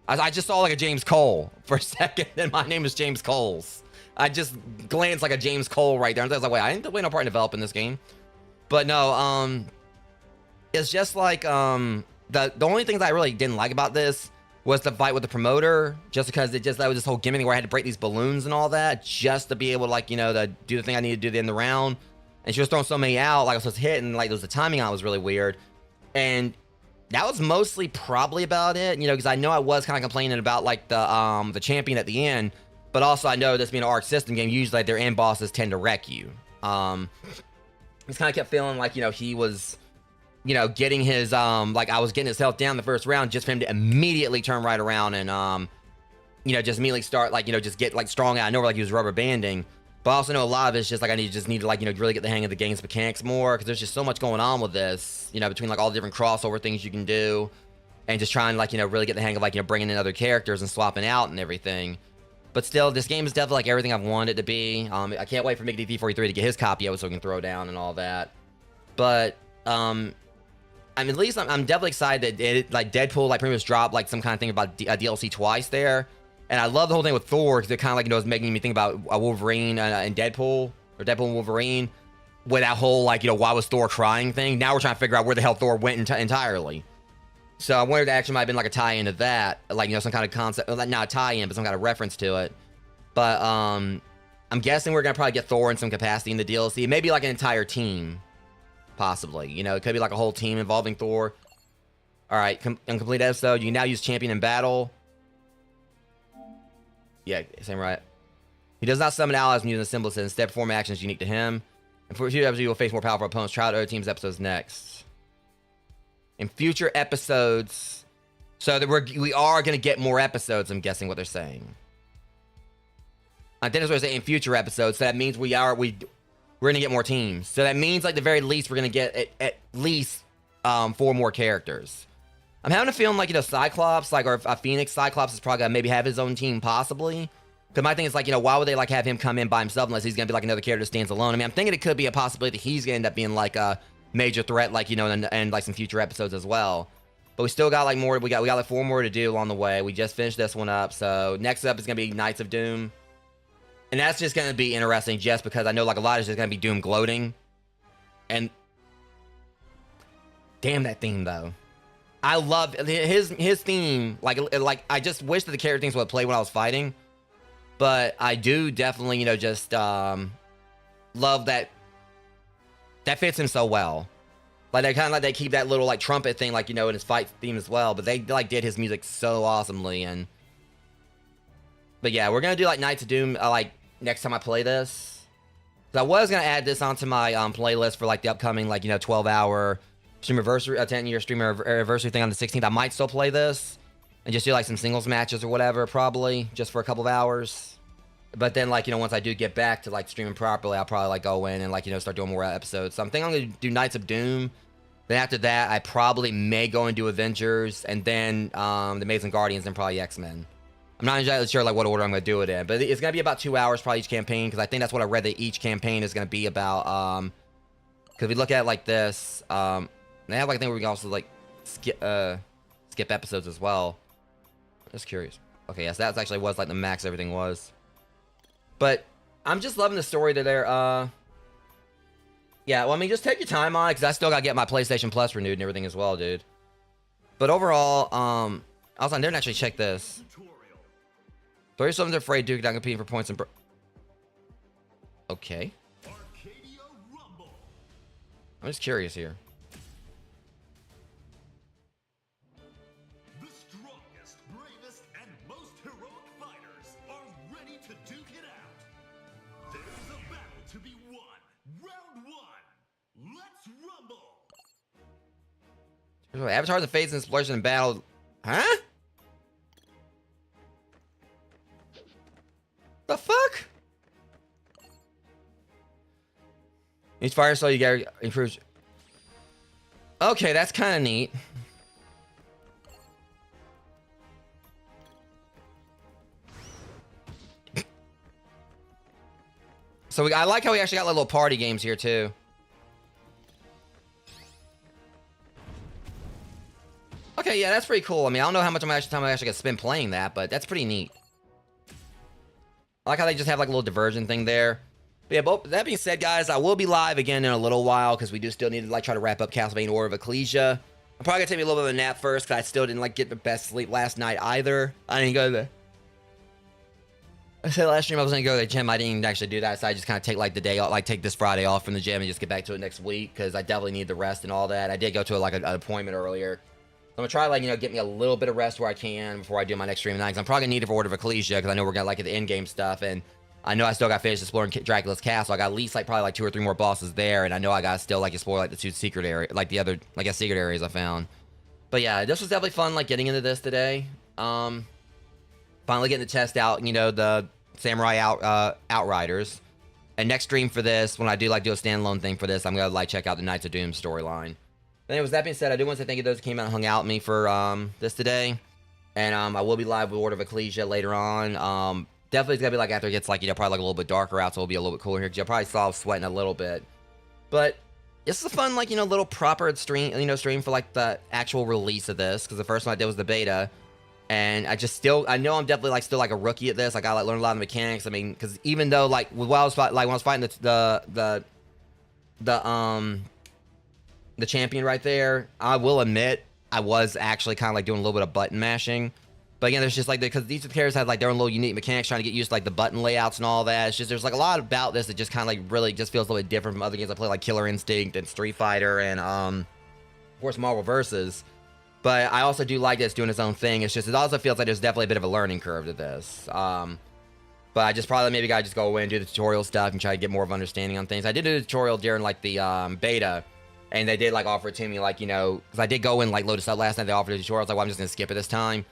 I just saw like a James Cole for a second, and my name is James Coles. I just glanced like a James Cole right there, and I was like, wait, I didn't play no part in developing this game. But no, it's just like, the only things I really didn't like about this was the fight with the promoter, just because that was this whole gimmick where I had to break these balloons and all that, just to be able to, like, you know, to do the thing I needed to do at the end of the round. And she was throwing so many out, like I was supposed to hit, and like the timing on it was really weird. And that was mostly probably about it, you know, because I know I was kind of complaining about like the champion at the end, but also I know this being an arc system game, usually like, their end bosses tend to wreck you. Just kind of kept feeling like, you know, he was, you know, getting his like I was getting his health down the first round just for him to immediately turn right around and you know, just immediately start like, you know, just get like strong out. I know like he was rubber banding. But I also know a lot of it's just like I just need to like, you know, really get the hang of the game's mechanics more because there's just so much going on with this, you know, between like all the different crossover things you can do and just trying like, you know, really get the hang of like, you know, bringing in other characters and swapping out and everything. But still, this game is definitely like everything I've wanted it to be. I can't wait for Mickey D43 to get his copy out so we can throw down and all that. But I mean, at least I'm definitely excited that like Deadpool like pretty much dropped like some kind of thing about DLC twice there. And I love the whole thing with Thor because it kind of like, you know, is making me think about Wolverine and Deadpool, or Deadpool and Wolverine, with that whole like, you know, why was Thor crying thing. Now we're trying to figure out where the hell Thor went entirely. So I wondered if it actually might have been like a tie-in to that, like, you know, some kind of concept, not a tie-in, but some kind of reference to it. But I'm guessing we're gonna probably get Thor in some capacity in the DLC, maybe like an entire team, possibly. You know, it could be like a whole team involving Thor. All right, incomplete episode. You can now use champion in battle. Yeah, same right. He does not summon allies when using the symbol. Instead, perform actions unique to him. And for future episodes, you will face more powerful opponents. Try out other teams' episodes next. In future episodes, so that we are going to get more episodes. I'm guessing what they're saying. I think that's what they're saying. In future episodes, so that means we're going to get more teams. So that means, like, the very least, we're going to get at least 4 more characters. I'm having a feeling like, you know, Cyclops, like, or Phoenix Cyclops is probably going to maybe have his own team, possibly. Because my thing is, like, you know, why would they, like, have him come in by himself unless he's going to be, like, another character that stands alone? I mean, I'm thinking it could be a possibility that he's going to end up being, like, a major threat, like, you know, and like, some future episodes as well. But we still got, like, more. We got, like, 4 more to do along the way. We just finished this one up. So, next up is going to be Knights of Doom. And that's just going to be interesting just because I know, like, a lot is just going to be Doom gloating. And damn that theme, though. I love his theme. Like, I just wish that the character themes would play when I was fighting. But I do definitely, you know, just love that fits him so well. Like, they kind of like they keep that little, like, trumpet thing, like, you know, in his fight theme as well. But they, like, did his music so awesomely. But yeah, we're gonna do, like, Knights of Doom, like, next time I play this. So I was gonna add this onto my playlist for, like, the upcoming, like, you know, 12-hour stream anniversary, 10-year stream anniversary thing on the 16th. I might still play this and just do, like, some singles matches or whatever, probably just for a couple of hours. But then, like, you know, once I do get back to, like, streaming properly, I'll probably, like, go in and, like, you know, start doing more episodes. So I'm thinking I'm gonna do Knights of Doom. Then after that, I probably may go and do Avengers, and then the Amazing Guardians, and probably X-Men. I'm not entirely sure, like, what order I'm gonna do it in, but it's gonna be about 2 hours probably each campaign, because I think that's what I read that each campaign is gonna be about. Because we look at it like this, they have, like, a thing where we can also, like, skip episodes as well. Just curious. Okay, yes, that actually was, like, the max everything was. But I'm just loving the story that they're, yeah, well, I mean, just take your time on it, because I still gotta get my PlayStation Plus renewed and everything as well, dude. But overall, I was on there and actually check this. 37's afraid Duke not competing for points and okay. I'm just curious here. The strongest, bravest, and most heroic fighters are ready to duke it out. There's a battle to be won. Round 1. Let's rumble. Avatars of Fates and Explosion in battle. Huh? The fuck? Each fire soul you get improves. Okay, that's kind of neat. So I like how we actually got little party games here too. Okay, yeah, that's pretty cool. I mean, I don't know how much time I actually gonna spend playing that, but that's pretty neat. I like how they just have, like, a little diversion thing there. But yeah, but that being said, guys, I will be live again in a little while because we do still need to, like, try to wrap up Castlevania Order of Ecclesia. I'm probably gonna take me a little bit of a nap first because I still didn't, like, get the best sleep last night either. I didn't go to the... I said last stream I was gonna go to the gym. I didn't actually do that, so I just kind of take, like, the day off, like, take this Friday off from the gym and just get back to it next week because I definitely need the rest and all that. I did go to, like, an appointment earlier. I'm gonna try, like, you know, get me a little bit of rest where I can before I do my next stream tonight. Because I'm probably gonna need it for Order of Ecclesia because I know we're gonna, like, at the end game stuff, and I know I still got to finish exploring Dracula's castle. I got at least, like, probably, like, 2 or 3 more bosses there, and I know I gotta still, like, explore, like, the 2 secret areas, like, the other, like, secret areas I found. But yeah, this was definitely fun, like, getting into this today. Finally getting to test out, you know, the Samurai Outriders. And next stream for this, when I do, like, do a standalone thing for this, I'm gonna, like, check out the Knights of Doom storyline. Anyways, that being said, I do want to say thank you to those who came out and hung out with me for this today. And I will be live with Order of Ecclesia later on. Definitely it's going to be, like, after it gets, like, you know, probably, like, a little bit darker out, so it'll be a little bit cooler here. Because you'll probably saw sweating a little bit. But this is a fun, like, you know, little proper stream, you know, stream for, like, the actual release of this. Because the first one I did was the beta. And I just still, I know I'm definitely, like, still, like, a rookie at this. Like, I, like, learned a lot of the mechanics. I mean, because even though, like, while I was, like, when I was fighting the champion right there, I will admit, I was actually kind of like doing a little bit of button mashing. But again, there's just like, because these characters have like their own little unique mechanics, trying to get used to like the button layouts and all that. It's just, there's like a lot about this that just kind of like really just feels a little bit different from other games I play, like Killer Instinct and Street Fighter and of course Marvel Vs. But I also do like this doing its own thing. It's just, it also feels like there's definitely a bit of a learning curve to this. But I just probably maybe gotta just go away and do the tutorial stuff and try to get more of understanding on things. I did a tutorial during like the beta, and they did like offer it to me, like, you know, because I did go and like load this up last night. They offered a tutorial. I was like, well, I'm just gonna skip it this time.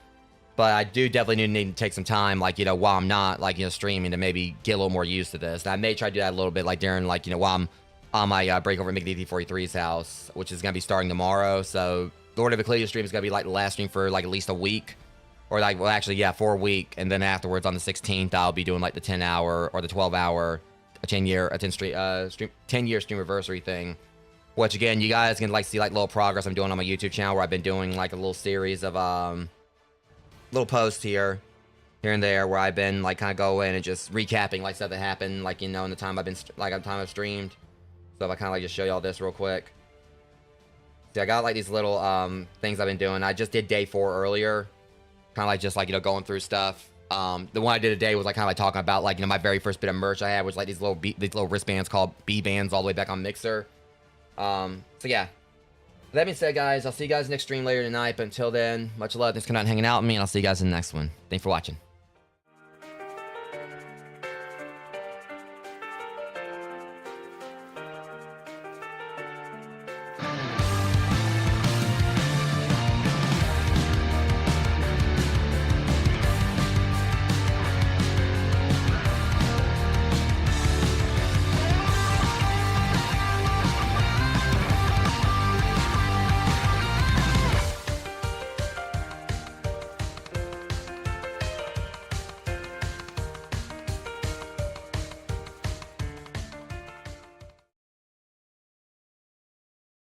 But I do definitely need to take some time, like, you know, while I'm not, like, you know, streaming, to maybe get a little more used to this. And I may try to do that a little bit, like, during, like, you know, while I'm on my break over at McD43's house, which is going to be starting tomorrow. So, Lord of Ecclesia stream is going to be, like, the last stream for, like, at least a week. Or, like, well, actually, yeah, for a week. And then afterwards, on the 16th, I'll be doing, like, the 10-hour or the 12-hour, 10-year streamiversary thing. Which, again, you guys can, like, see, like, little progress I'm doing on my YouTube channel, where I've been doing, like, a little series of, little posts here and there, where I've been like kind of go in and just recapping like stuff that happened, like, you know, in the time I've been I've streamed. So if I kind of like just show y'all this real quick. See, I got like these little things I've been doing. I just did day 4 earlier, kind of like just like, you know, going through stuff. The one I did today was like kind of like talking about like, you know, my very first bit of merch I had was like these little wristbands called B bands all the way back on Mixer. So yeah. That being said, guys, I'll see you guys next stream later tonight. But until then, much love. Thanks for coming out and hanging out with me, and I'll see you guys in the next one. Thanks for watching.